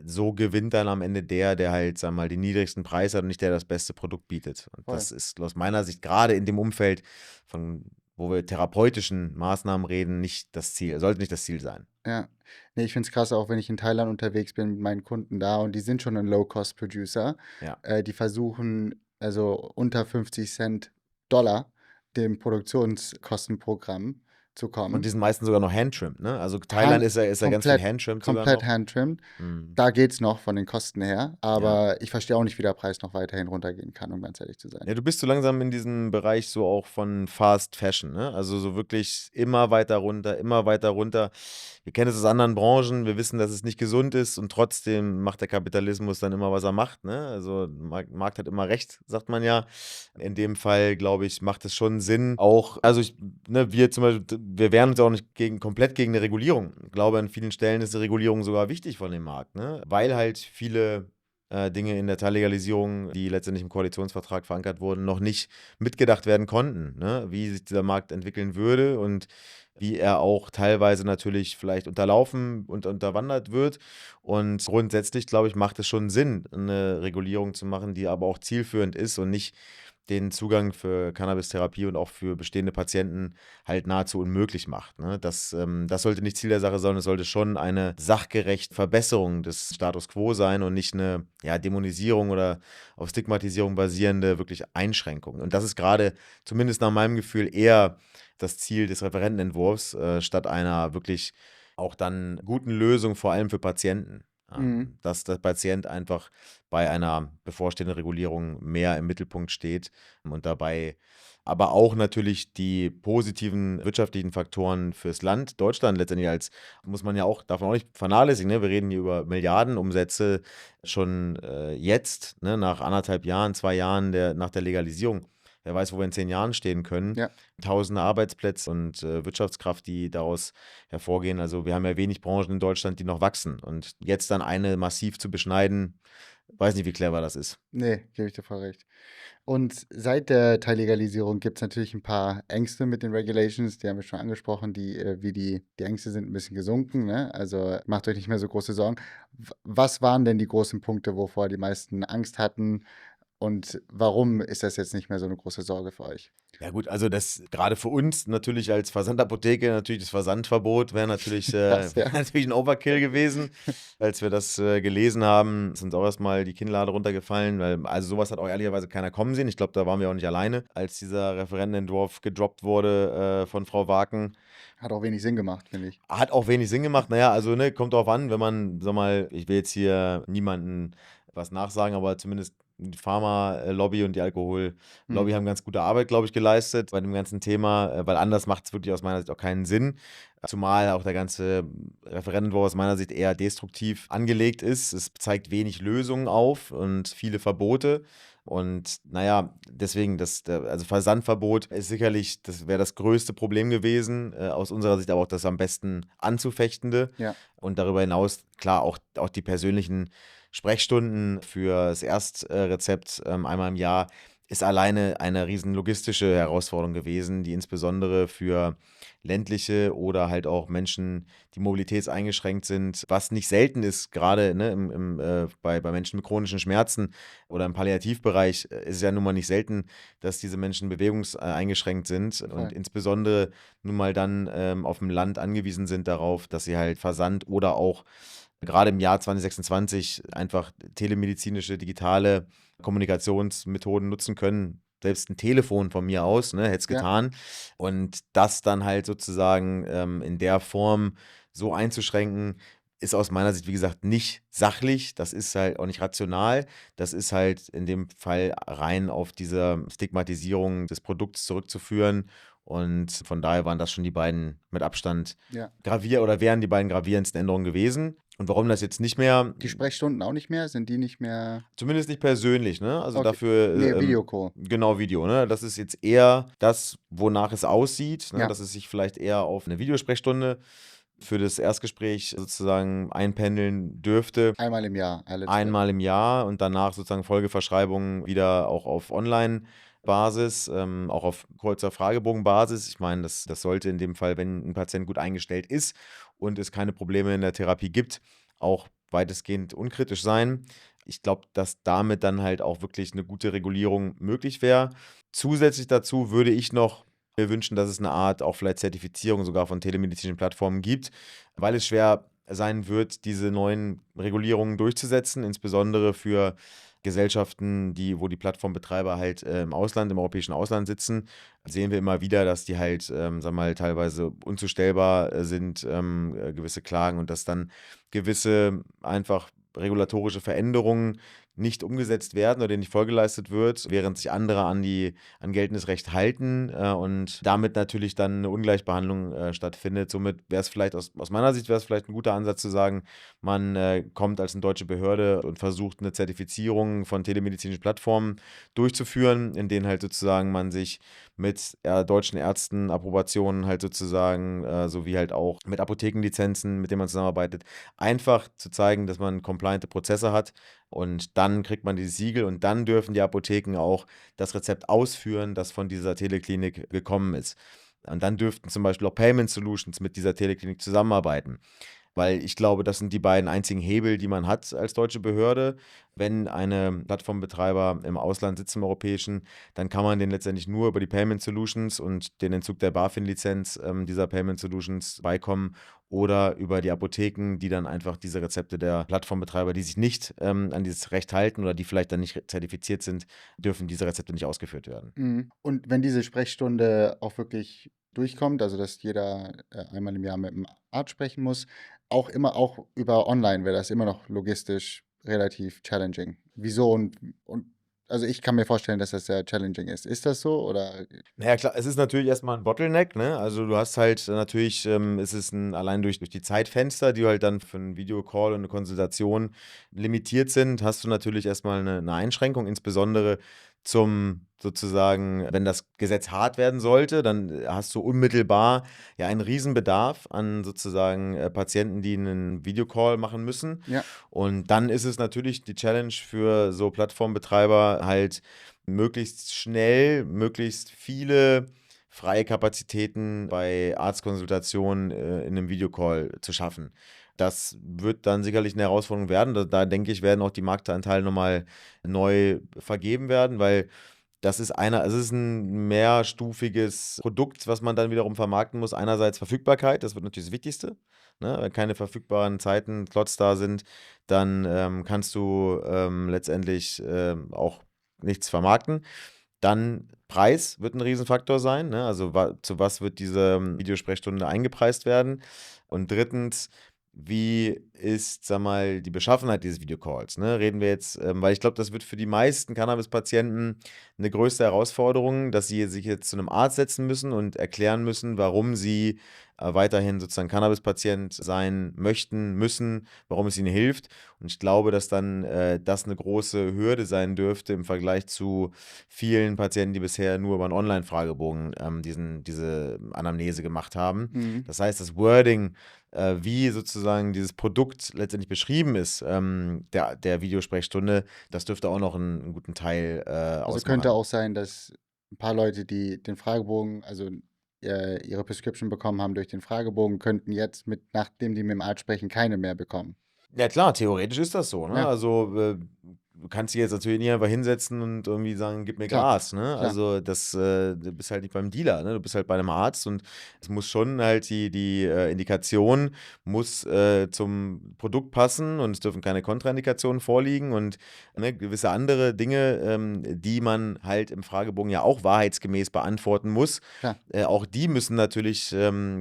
so gewinnt dann am Ende der halt, sagen wir mal, den niedrigsten Preis hat und nicht der das beste Produkt bietet. Und das ist aus meiner Sicht gerade in dem Umfeld, wo wir therapeutischen Maßnahmen reden, sollte nicht das Ziel sein. Ja, nee, ich finde es krass, auch wenn ich in Thailand unterwegs bin mit meinen Kunden da und die sind schon ein Low-Cost-Producer. Ja. Die versuchen also unter 50 Cent Dollar dem Produktionskostenprogramm zu kommen. Und die sind meistens sogar noch handtrimmed, ne? Also Thailand ist ja ganz viel handtrimmed sogar noch. Komplett handtrimmed. Da geht es noch von den Kosten her, aber ich verstehe auch nicht, wie der Preis noch weiterhin runtergehen kann, um ganz ehrlich zu sein. Ja, du bist so langsam in diesem Bereich so auch von Fast Fashion, ne? Also so wirklich immer weiter runter, immer weiter runter. Wir kennen es aus anderen Branchen, wir wissen, dass es nicht gesund ist und trotzdem macht der Kapitalismus dann immer, was er macht, ne? Also Markt hat immer recht, sagt man ja. In dem Fall, glaube ich, macht es schon Sinn, auch, also wir zum Beispiel, wir wehren uns auch nicht komplett gegen eine Regulierung. Ich glaube, an vielen Stellen ist eine Regulierung sogar wichtig von dem Markt, ne? Weil halt viele Dinge in der Teillegalisierung, die letztendlich im Koalitionsvertrag verankert wurden, noch nicht mitgedacht werden konnten, ne? Wie sich dieser Markt entwickeln würde und wie er auch teilweise natürlich vielleicht unterlaufen und unterwandert wird. Und grundsätzlich, glaube ich, macht es schon Sinn, eine Regulierung zu machen, die aber auch zielführend ist und nicht den Zugang für Cannabis-Therapie und auch für bestehende Patienten halt nahezu unmöglich macht. Ne? Das sollte nicht Ziel der Sache sein, es sollte schon eine sachgerechte Verbesserung des Status quo sein und nicht eine Dämonisierung oder auf Stigmatisierung basierende wirklich Einschränkung. Und das ist gerade, zumindest nach meinem Gefühl, eher das Ziel des Referentenentwurfs, statt einer wirklich auch dann guten Lösung, vor allem für Patienten. Mhm. Dass der Patient einfach bei einer bevorstehenden Regulierung mehr im Mittelpunkt steht und dabei aber auch natürlich die positiven wirtschaftlichen Faktoren fürs Land, Deutschland letztendlich muss man ja auch, darf man auch nicht vernachlässigen, ne? Wir reden hier über Milliardenumsätze schon jetzt, ne? Nach 1,5 Jahren, 2 Jahren nach der Legalisierung. Wer weiß, wo wir in 10 Jahren stehen können. Ja. Tausende Arbeitsplätze und Wirtschaftskraft, die daraus hervorgehen. Also wir haben ja wenig Branchen in Deutschland, die noch wachsen. Und jetzt dann eine massiv zu beschneiden, weiß nicht, wie clever das ist. Nee, gebe ich dir voll recht. Und seit der Teillegalisierung gibt es natürlich ein paar Ängste mit den Regulations, die haben wir schon angesprochen, die Ängste sind ein bisschen gesunken, ne? Also macht euch nicht mehr so große Sorgen. Was waren denn die großen Punkte, wovor die meisten Angst hatten? Und warum ist das jetzt nicht mehr so eine große Sorge für euch? Ja gut, also das gerade für uns natürlich als Versandapotheke natürlich das Versandverbot wäre natürlich, Krass, ja. natürlich ein Overkill gewesen. Als wir das gelesen haben, ist uns auch erstmal die Kinnlade runtergefallen, weil also sowas hat auch ehrlicherweise keiner kommen sehen. Ich glaube, da waren wir auch nicht alleine, als dieser Referentenentwurf gedroppt wurde von Frau Waken. Hat auch wenig Sinn gemacht, finde ich. Hat auch wenig Sinn gemacht. Naja, also ne, kommt drauf an, wenn man, sag mal, ich will jetzt hier niemanden was nachsagen, aber zumindest die Pharma-Lobby und die Alkohol-Lobby Hm. haben ganz gute Arbeit, glaube ich, geleistet bei dem ganzen Thema, weil anders macht es wirklich aus meiner Sicht auch keinen Sinn. Zumal auch der ganze Referentenentwurf aus meiner Sicht eher destruktiv angelegt ist. Es zeigt wenig Lösungen auf und viele Verbote. Und naja, deswegen, also Versandverbot ist sicherlich, das wäre das größte Problem gewesen, aus unserer Sicht aber auch das am besten anzufechtende. Ja. Und darüber hinaus, klar, auch die persönlichen Sprechstunden für das Erstrezept einmal im Jahr ist alleine eine riesen logistische Herausforderung gewesen, die insbesondere für ländliche oder halt auch Menschen, die mobilitätseingeschränkt sind, was nicht selten ist, gerade ne, bei Menschen mit chronischen Schmerzen oder im Palliativbereich ist es ja nun mal nicht selten, dass diese Menschen bewegungseingeschränkt sind und Voll. insbesondere nun mal dann auf dem Land angewiesen sind darauf, dass sie halt Versand oder auch gerade im Jahr 2026 einfach telemedizinische, digitale Kommunikationsmethoden nutzen können. Selbst ein Telefon von mir aus, ne, hätte es Ja. getan. Und das dann halt sozusagen in der Form so einzuschränken, ist aus meiner Sicht, wie gesagt, nicht sachlich. Das ist halt auch nicht rational. Das ist halt in dem Fall rein auf diese Stigmatisierung des Produkts zurückzuführen. Und von daher waren das schon die beiden mit Abstand Ja. wären die beiden gravierendsten Änderungen gewesen. Und warum das jetzt nicht mehr, Die Sprechstunden auch nicht mehr? Sind die nicht mehr? zumindest nicht persönlich, ne? Also Okay. dafür, Nee, Videocall. genau, Video, ne? Das ist jetzt eher das, wonach es aussieht, ne? Ja. Dass es sich vielleicht eher auf eine Videosprechstunde für das Erstgespräch sozusagen einpendeln dürfte. Einmal im Jahr. Einmal im Jahr und danach sozusagen Folgeverschreibungen wieder auch auf Online-Basis, auch auf kurzer Fragebogen-Basis. Ich meine, das sollte in dem Fall, wenn ein Patient gut eingestellt ist und es keine Probleme in der Therapie gibt, auch weitestgehend unkritisch sein. Ich glaube, dass damit dann halt auch wirklich eine gute Regulierung möglich wäre. Zusätzlich dazu würde ich noch mir wünschen, dass es eine Art auch vielleicht Zertifizierung sogar von telemedizinischen Plattformen gibt, weil es schwer sein wird, diese neuen Regulierungen durchzusetzen, insbesondere für Gesellschaften, wo die Plattformbetreiber halt im Ausland, im europäischen Ausland sitzen, sehen wir immer wieder, dass die halt, sagen wir mal, teilweise unzustellbar sind, gewisse Klagen und dass dann gewisse einfach regulatorische Veränderungen nicht umgesetzt werden oder denen nicht Folge geleistet wird, während sich andere an geltendes Recht halten und damit natürlich dann eine Ungleichbehandlung stattfindet. Somit wäre es vielleicht aus meiner Sicht wäre es vielleicht ein guter Ansatz zu sagen, man kommt als eine deutsche Behörde und versucht eine Zertifizierung von telemedizinischen Plattformen durchzuführen, in denen halt sozusagen man sich mit deutschen Ärzten, Approbationen halt sozusagen, sowie halt auch mit Apothekenlizenzen, mit denen man zusammenarbeitet, einfach zu zeigen, dass man compliante Prozesse hat und dann kriegt man dieses Siegel und dann dürfen die Apotheken auch das Rezept ausführen, das von dieser Teleklinik gekommen ist. Und dann dürften zum Beispiel auch Payment Solutions mit dieser Teleklinik zusammenarbeiten. Weil ich glaube, das sind die beiden einzigen Hebel, die man hat als deutsche Behörde. Wenn eine Plattformbetreiber im Ausland sitzt, im europäischen, dann kann man den letztendlich nur über die Payment Solutions und den Entzug der BaFin-Lizenz dieser Payment Solutions beikommen oder über die Apotheken, die dann einfach diese Rezepte der Plattformbetreiber, die sich nicht an dieses Recht halten oder die vielleicht dann nicht zertifiziert sind, dürfen diese Rezepte nicht ausgeführt werden. Mhm. Und wenn diese Sprechstunde auch wirklich durchkommt, also dass jeder einmal im Jahr mit dem Arzt sprechen muss, auch über online wäre das immer noch logistisch relativ challenging. Wieso und also ich kann mir vorstellen, dass das sehr challenging ist. Ist das so oder? Naja, klar, es ist natürlich erstmal ein Bottleneck, ne? Also du hast halt natürlich, ist es allein durch die Zeitfenster, die halt dann für einen Videocall und eine Konsultation limitiert sind, hast du natürlich erstmal eine Einschränkung, insbesondere sozusagen, wenn das Gesetz hart werden sollte, dann hast du unmittelbar ja einen Riesenbedarf an sozusagen Patienten, die einen Videocall machen müssen. Ja. Und dann ist es natürlich die Challenge für so Plattformbetreiber halt möglichst schnell, möglichst viele freie Kapazitäten bei Arztkonsultationen in einem Videocall zu schaffen. Das wird dann sicherlich eine Herausforderung werden. Da denke ich, werden auch die Marktanteile nochmal neu vergeben werden, weil es ist ein mehrstufiges Produkt, was man dann wiederum vermarkten muss. Einerseits Verfügbarkeit, das wird natürlich das Wichtigste. Ne? Wenn keine verfügbaren Zeiten, Slots da sind, dann kannst du letztendlich auch nichts vermarkten. Dann Preis wird ein Riesenfaktor sein. Ne? Also zu was wird diese Videosprechstunde eingepreist werden? Und drittens, wie ist, sag mal, die Beschaffenheit dieses Videocalls? Ne? Reden wir jetzt, weil ich glaube, das wird für die meisten Cannabis-Patienten eine größte Herausforderung, dass sie sich jetzt zu einem Arzt setzen müssen und erklären müssen, warum sie weiterhin sozusagen Cannabis-Patient sein möchten, müssen, warum es ihnen hilft. Und ich glaube, dass dann das eine große Hürde sein dürfte im Vergleich zu vielen Patienten, die bisher nur über einen Online-Fragebogen diese Anamnese gemacht haben. Mhm. Das heißt, das Wording, wie sozusagen dieses Produkt letztendlich beschrieben ist, der Videosprechstunde, das dürfte auch noch einen guten Teil Also ausmachen. könnte auch sein, dass ein paar Leute, die den Fragebogen, also ihre Prescription bekommen haben durch den Fragebogen, könnten jetzt nachdem die mit dem Arzt sprechen, keine mehr bekommen. Ja klar, theoretisch ist das so, ne? Ja. Also, du kannst dich jetzt natürlich nicht einfach hinsetzen und irgendwie sagen: „Gib mir Klar, Gras", ne? klar. Also, du bist halt nicht beim Dealer, ne? Du bist halt bei einem Arzt und es muss schon halt die Indikation muss zum Produkt passen und es dürfen keine Kontraindikationen vorliegen und, ne, gewisse andere Dinge, die man halt im Fragebogen ja auch wahrheitsgemäß beantworten muss. Klar. Auch die müssen natürlich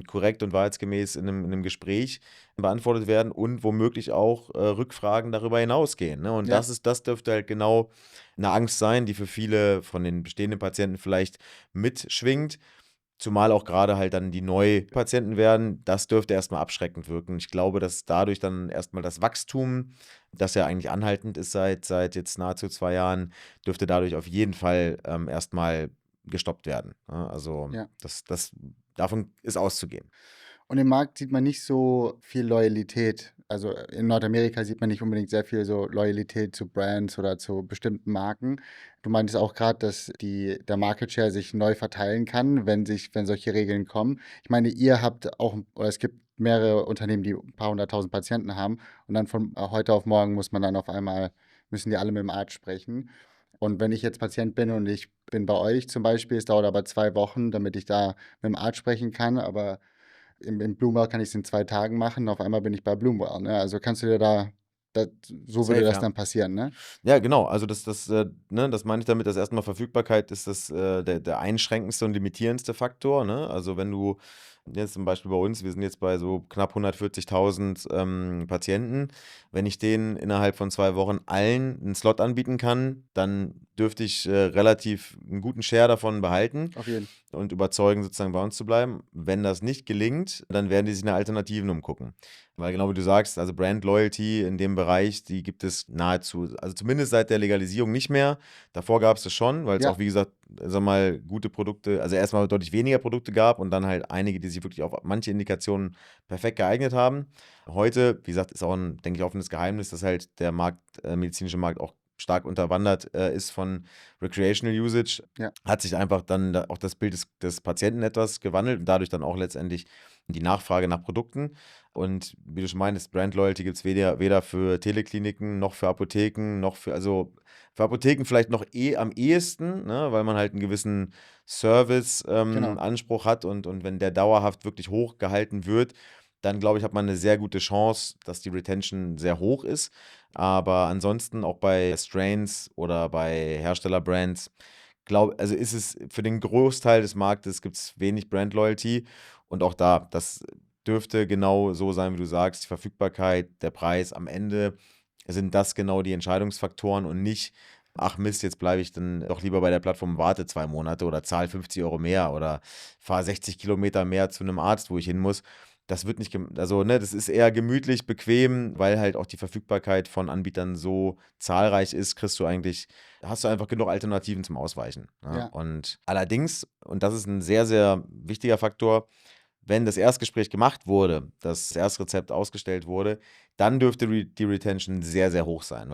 korrekt und wahrheitsgemäß in einem Gespräch beantwortet werden und womöglich auch Rückfragen darüber hinausgehen. Ne? Und Ja. das dürfte halt genau eine Angst sein, die für viele von den bestehenden Patienten vielleicht mitschwingt. Zumal auch gerade halt dann die Neupatienten werden. Das dürfte erstmal abschreckend wirken. Ich glaube, dass dadurch dann erstmal das Wachstum, das ja eigentlich anhaltend ist seit jetzt nahezu 2 Jahren, dürfte dadurch auf jeden Fall erstmal gestoppt werden. Ne? Also Ja. davon ist auszugehen. Und im Markt sieht man nicht so viel Loyalität. Also in Nordamerika sieht man nicht unbedingt sehr viel so Loyalität zu Brands oder zu bestimmten Marken. Du meintest auch gerade, dass der Market Share sich neu verteilen kann, wenn solche Regeln kommen. Ich meine, ihr habt auch, oder es gibt mehrere Unternehmen, die ein paar hunderttausend Patienten haben und dann von heute auf morgen müssen die alle mit dem Arzt sprechen. Und wenn ich jetzt Patient bin und ich bin bei euch zum Beispiel, es dauert aber 2 Wochen, damit ich da mit dem Arzt sprechen kann, aber im Bloomwell kann ich es in 2 Tagen machen, auf einmal bin ich bei Bloomwell, ne? Also kannst du dir so Safe, würde das ja. dann passieren, ne? Ja, genau. Also das meine ich damit, dass erstmal Verfügbarkeit ist der einschränkendste und limitierendste Faktor. Ne? Also wenn du jetzt zum Beispiel bei uns, wir sind jetzt bei so knapp 140.000 Patienten, wenn ich denen innerhalb von 2 Wochen allen einen Slot anbieten kann, dann dürfte ich relativ einen guten Share davon behalten Auf jeden. und überzeugen, sozusagen bei uns zu bleiben. Wenn das nicht gelingt, dann werden die sich nach Alternativen umgucken. Weil genau wie du sagst, also Brand Loyalty in dem Bereich, die gibt es nahezu, also zumindest seit der Legalisierung nicht mehr. Davor gab es das schon, weil es Ja. auch, wie gesagt, sag mal, gute Produkte, also erstmal deutlich weniger Produkte gab und dann halt einige, die sich wirklich auf manche Indikationen perfekt geeignet haben. Heute, wie gesagt, ist auch ein, denke ich, offenes Geheimnis, dass halt der medizinische Markt auch stark unterwandert ist von Recreational Usage, Ja. hat sich einfach dann auch das Bild des Patienten etwas gewandelt und dadurch dann auch letztendlich die Nachfrage nach Produkten. Und wie du schon meintest, Brand Loyalty gibt es weder für Telekliniken noch für Apotheken, noch also für Apotheken vielleicht noch am ehesten, ne, weil man halt einen gewissen Genau. Service-Anspruch hat und wenn der dauerhaft wirklich hoch gehalten wird, dann glaube ich, hat man eine sehr gute Chance, dass die Retention sehr hoch ist. Aber ansonsten auch bei Strains oder bei Herstellerbrands, also ist es für den Großteil des Marktes gibt es wenig Brand Loyalty. Und auch das dürfte genau so sein, wie du sagst, die Verfügbarkeit, der Preis. Am Ende sind das genau die Entscheidungsfaktoren und nicht, ach Mist, jetzt bleibe ich dann doch lieber bei der Plattform, warte 2 Monate oder zahle 50 Euro mehr oder fahre 60 Kilometer mehr zu einem Arzt, wo ich hin muss. Das wird nicht, also ne, das ist eher gemütlich, bequem, weil halt auch die Verfügbarkeit von Anbietern so zahlreich ist, hast du einfach genug Alternativen zum Ausweichen. Ne? Ja. Und allerdings, und das ist ein sehr, sehr wichtiger Faktor, wenn das Erstgespräch gemacht wurde, das Erstrezept ausgestellt wurde, dann dürfte die Retention sehr, sehr hoch sein,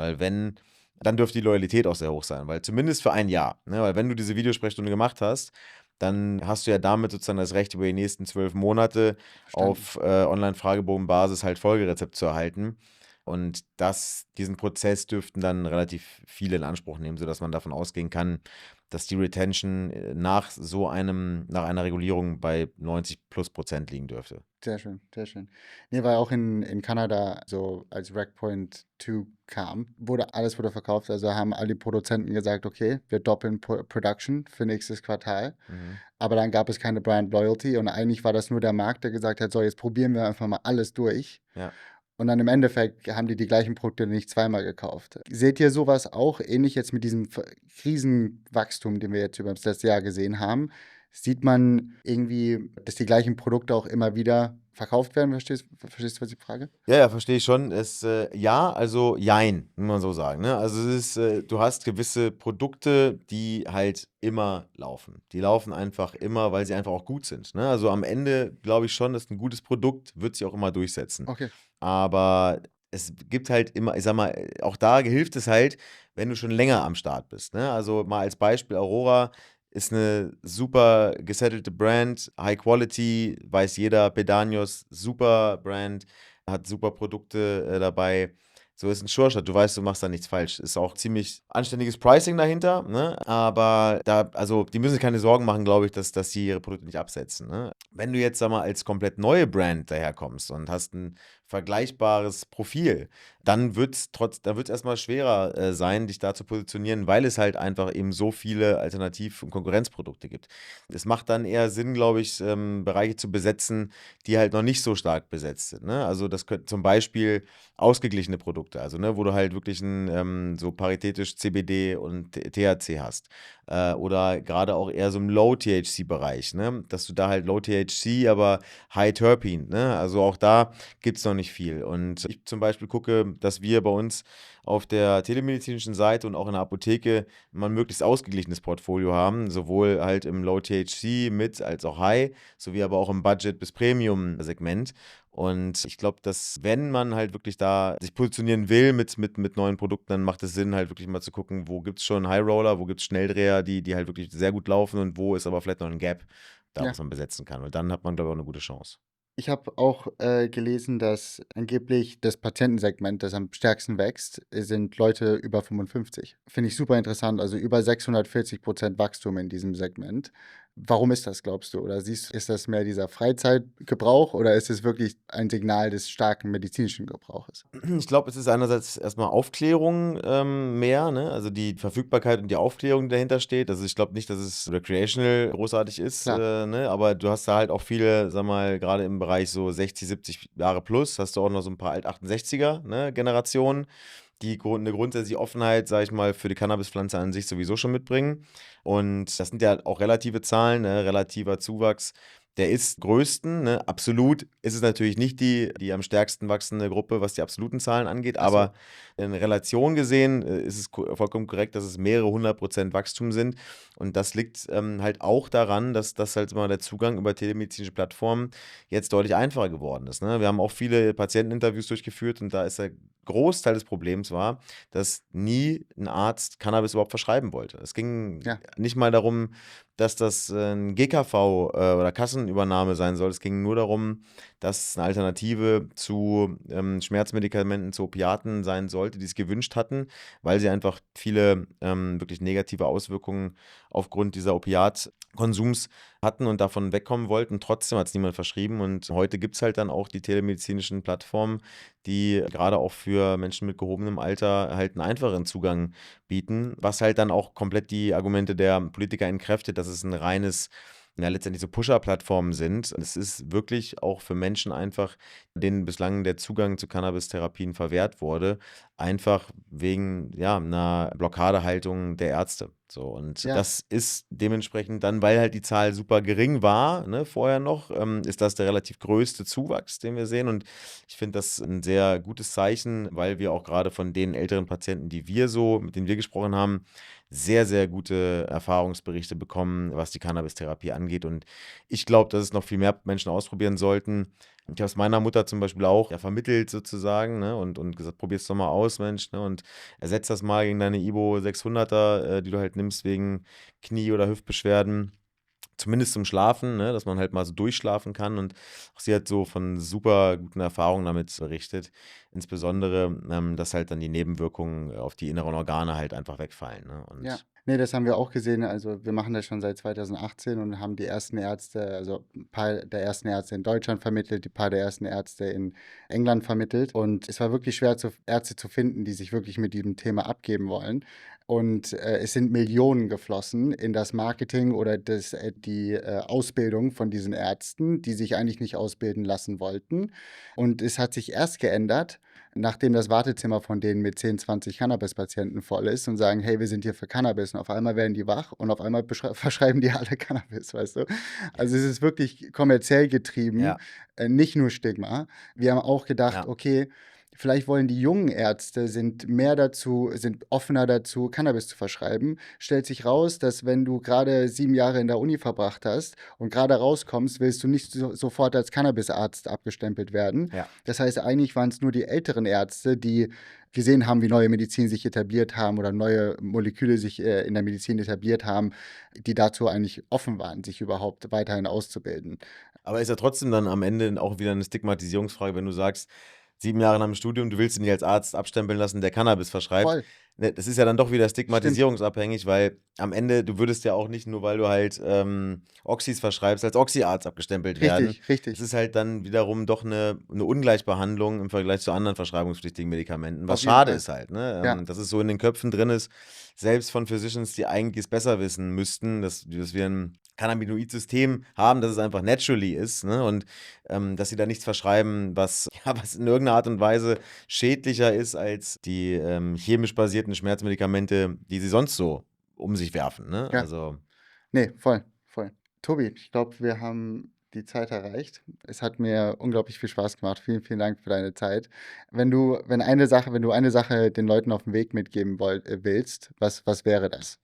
dann dürfte die Loyalität auch sehr hoch sein, weil zumindest für ein Jahr, ne, weil wenn du diese Videosprechstunde gemacht hast, dann hast du ja damit sozusagen das Recht, über die nächsten 12 Monate Verstanden. auf Online-Fragebogenbasis halt Folgerezept zu erhalten. Und diesen Prozess dürften dann relativ viele in Anspruch nehmen, sodass man davon ausgehen kann, dass die Retention nach einer Regulierung bei 90+% liegen dürfte. Sehr schön, sehr schön. Nee, weil auch in Kanada, so als Rackpoint 2 kam, alles wurde verkauft. Also haben alle Produzenten gesagt, okay, wir doppeln Production für nächstes Quartal. Aber dann gab es keine Brand Loyalty und eigentlich war das nur der Markt, der gesagt hat, so, jetzt probieren wir einfach mal alles durch. Ja. Und dann im Endeffekt haben die gleichen Produkte nicht zweimal gekauft. Seht ihr sowas auch ähnlich jetzt mit diesem Riesenwachstum, den wir jetzt über das letzte Jahr gesehen haben? Sieht man irgendwie, dass die gleichen Produkte auch immer wieder verkauft werden? Verstehst du, was ich frage? Ja, verstehe ich schon. Also jein, muss man so sagen. Ne? Also du hast gewisse Produkte, die halt immer laufen. Die laufen einfach immer, weil sie einfach auch gut sind. Ne? Also am Ende glaube ich schon, dass ein gutes Produkt wird sich auch immer durchsetzen. Okay. Aber es gibt halt immer, ich sag mal, auch da hilft es halt, wenn du schon länger am Start bist. Ne? Also mal als Beispiel Aurora ist eine super gesettelte Brand, High Quality, weiß jeder, Pedanios, super Brand, hat super Produkte dabei. So ist ein Sure-Shot, du weißt, du machst da nichts falsch. Ist auch ziemlich anständiges Pricing dahinter, ne? Aber also die müssen sich keine Sorgen machen, glaube ich, dass sie ihre Produkte nicht absetzen. Ne? Wenn du jetzt, sag mal, als komplett neue Brand daherkommst und hast ein vergleichbares Profil, dann wird es erstmal schwerer sein, dich da zu positionieren, weil es halt einfach eben so viele Alternativ- und Konkurrenzprodukte gibt. Es macht dann eher Sinn, glaube ich, Bereiche zu besetzen, die halt noch nicht so stark besetzt sind. Ne? Also das könnte zum Beispiel ausgeglichene Produkte, also ne, wo du halt wirklich so paritätisch CBD und THC hast. Oder gerade auch eher so im Low-THC-Bereich, ne? Dass du da halt Low-THC, aber High-Terpene, ne? Also auch da gibt es noch nicht viel. Und ich zum Beispiel gucke, dass wir bei uns auf der telemedizinischen Seite und auch in der Apotheke mal ein möglichst ausgeglichenes Portfolio haben, sowohl halt im Low-THC mit als auch High, sowie aber auch im Budget- bis Premium-Segment. Und ich glaube, dass wenn man halt wirklich da sich positionieren will mit neuen Produkten, dann macht es Sinn, halt wirklich mal zu gucken, wo gibt es schon High Roller, wo gibt es Schnelldreher, die halt wirklich sehr gut laufen und wo ist aber vielleicht noch ein Gap, Ja. was man besetzen kann. Und dann hat man, glaube ich, auch eine gute Chance. Ich habe auch gelesen, dass angeblich das Patientensegment, das am stärksten wächst, sind Leute über 55. Finde ich super interessant. Also über 640% Wachstum in diesem Segment. Warum ist das, glaubst du? Oder ist das mehr dieser Freizeitgebrauch oder ist es wirklich ein Signal des starken medizinischen Gebrauches? Ich glaube, es ist einerseits erstmal Aufklärung mehr, ne? Also die Verfügbarkeit und die Aufklärung, die dahinter steht. Also ich glaube nicht, dass es recreational großartig ist, Klar. ne? Aber du hast da halt auch viele, sag mal, gerade im Bereich so 60, 70 Jahre plus, hast du auch noch so ein paar Alt-68er, ne, Generationen, die eine grundsätzliche Offenheit, sag ich mal, für die Cannabispflanze an sich sowieso schon mitbringen. Und das sind ja auch relative Zahlen, ne? Relativer Zuwachs. Der ist größten, ne? Absolut ist es natürlich nicht die am stärksten wachsende Gruppe, was die absoluten Zahlen angeht, Ach so. aber in Relation gesehen ist es vollkommen korrekt, dass es mehrere 100% Wachstum sind. Und das liegt halt auch daran, dass halt mal der Zugang über telemedizinische Plattformen jetzt deutlich einfacher geworden ist. Ne? Wir haben auch viele Patienteninterviews durchgeführt und da ist ja Großteil des Problems war, dass nie ein Arzt Cannabis überhaupt verschreiben wollte. Es ging nicht mal darum, dass das ein GKV oder Kassenübernahme sein soll. Es ging nur darum, dass es eine Alternative zu Schmerzmedikamenten, zu Opiaten sein sollte, die es gewünscht hatten, weil sie einfach viele wirklich negative Auswirkungen aufgrund dieser Opiatkonsums hatten und davon wegkommen wollten. Trotzdem hat es niemand verschrieben und heute gibt es halt dann auch die telemedizinischen Plattformen, die gerade auch für Menschen mit gehobenem Alter halt einen einfacheren Zugang bieten, was halt dann auch komplett die Argumente der Politiker entkräftet, dass es ein reines, letztendlich so Pusher-Plattformen sind. Es ist wirklich auch für Menschen einfach, denen bislang der Zugang zu Cannabis-Therapien verwehrt wurde, einfach wegen einer Blockadehaltung der Ärzte. So, und das ist dementsprechend dann, weil halt die Zahl super gering war, ne, vorher noch, ist das der relativ größte Zuwachs, den wir sehen. Und ich finde das ein sehr gutes Zeichen, weil wir auch gerade von den älteren Patienten, mit denen wir gesprochen haben, sehr, sehr gute Erfahrungsberichte bekommen, was die Cannabis-Therapie angeht. Und ich glaube, dass es noch viel mehr Menschen ausprobieren sollten. Ich habe es meiner Mutter zum Beispiel auch vermittelt sozusagen, ne, und gesagt, probier's doch mal aus, Mensch, ne, und ersetz das mal gegen deine Ibo 600er, die du halt nimmst wegen Knie- oder Hüftbeschwerden. Zumindest zum Schlafen, ne, dass man halt mal so durchschlafen kann. Und auch sie hat so von super guten Erfahrungen damit berichtet. Insbesondere, dass halt dann die Nebenwirkungen auf die inneren Organe halt einfach wegfallen. Ne? Und Nee, das haben wir auch gesehen. Also wir machen das schon seit 2018 und haben die ersten Ärzte, also ein paar der ersten Ärzte in Deutschland vermittelt, ein paar der ersten Ärzte in England vermittelt. Und es war wirklich schwer, Ärzte zu finden, die sich wirklich mit diesem Thema abgeben wollen. Und es sind Millionen geflossen in das Marketing oder die Ausbildung von diesen Ärzten, die sich eigentlich nicht ausbilden lassen wollten. Und es hat sich erst geändert, nachdem das Wartezimmer von denen mit 10, 20 Cannabis-Patienten voll ist und sagen, hey, wir sind hier für Cannabis. Und auf einmal werden die wach und auf einmal verschreiben die alle Cannabis, weißt du? Also es ist wirklich kommerziell getrieben, nicht nur Stigma. Wir haben auch gedacht, okay, vielleicht wollen die jungen Ärzte sind offener dazu, Cannabis zu verschreiben. Stellt sich raus, dass wenn du gerade 7 Jahre in der Uni verbracht hast und gerade rauskommst, willst du nicht sofort als Cannabisarzt abgestempelt werden. Ja. Das heißt, eigentlich waren es nur die älteren Ärzte, die gesehen haben, wie neue Medizin sich etabliert haben oder neue Moleküle sich in der Medizin etabliert haben, die dazu eigentlich offen waren, sich überhaupt weiterhin auszubilden. Aber ist ja trotzdem dann am Ende auch wieder eine Stigmatisierungsfrage, wenn du sagst, 7 Jahre nach dem Studium, du willst ihn nicht als Arzt abstempeln lassen, der Cannabis verschreibt. Voll. Das ist ja dann doch wieder stigmatisierungsabhängig, weil am Ende, du würdest ja auch nicht nur, weil du halt Oxys verschreibst, als Oxy-Arzt abgestempelt werden. Richtig. Es ist halt dann wiederum doch eine Ungleichbehandlung im Vergleich zu anderen verschreibungspflichtigen Medikamenten, was schade ist halt, ne? Dass es so in den Köpfen drin ist, selbst von Physicians, die eigentlich es besser wissen müssten, dass wir ein Cannabinoid-System haben, dass es einfach naturally ist, ne? Und dass sie da nichts verschreiben, was in irgendeiner Art und Weise schädlicher ist als die chemisch basierten Schmerzmedikamente, die sie sonst so um sich werfen, ne? Ja. Also Nee, voll. Tobi, ich glaube, wir haben die Zeit erreicht. Es hat mir unglaublich viel Spaß gemacht. Vielen, vielen Dank für deine Zeit. Wenn du eine Sache den Leuten auf dem Weg mitgeben willst, was wäre das?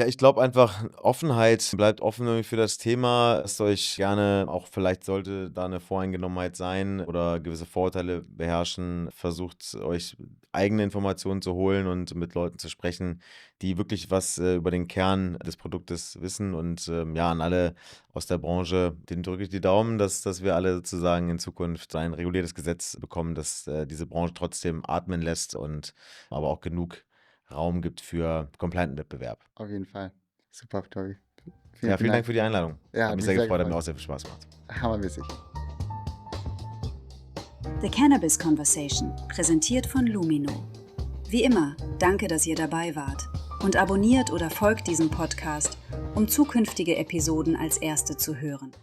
Ich glaube einfach, Offenheit, bleibt offen für das Thema. Lasst euch gerne, auch vielleicht sollte da eine Voreingenommenheit sein oder gewisse Vorurteile beherrschen, versucht euch eigene Informationen zu holen und mit Leuten zu sprechen, die wirklich was über den Kern des Produktes wissen. Und an alle aus der Branche, denen drücke ich die Daumen, dass wir alle sozusagen in Zukunft ein reguliertes Gesetz bekommen, das diese Branche trotzdem atmen lässt und aber auch genug Raum gibt für complianten Wettbewerb. Auf jeden Fall. Super, Tobi. Vielen Dank für die Einladung. Ja, hat mich sehr gefreut, hat mir auch sehr viel Spaß gemacht. Hammermäßig. The Cannabis Conversation, präsentiert von Lumino. Wie immer, danke, dass ihr dabei wart. Und abonniert oder folgt diesem Podcast, um zukünftige Episoden als erste zu hören.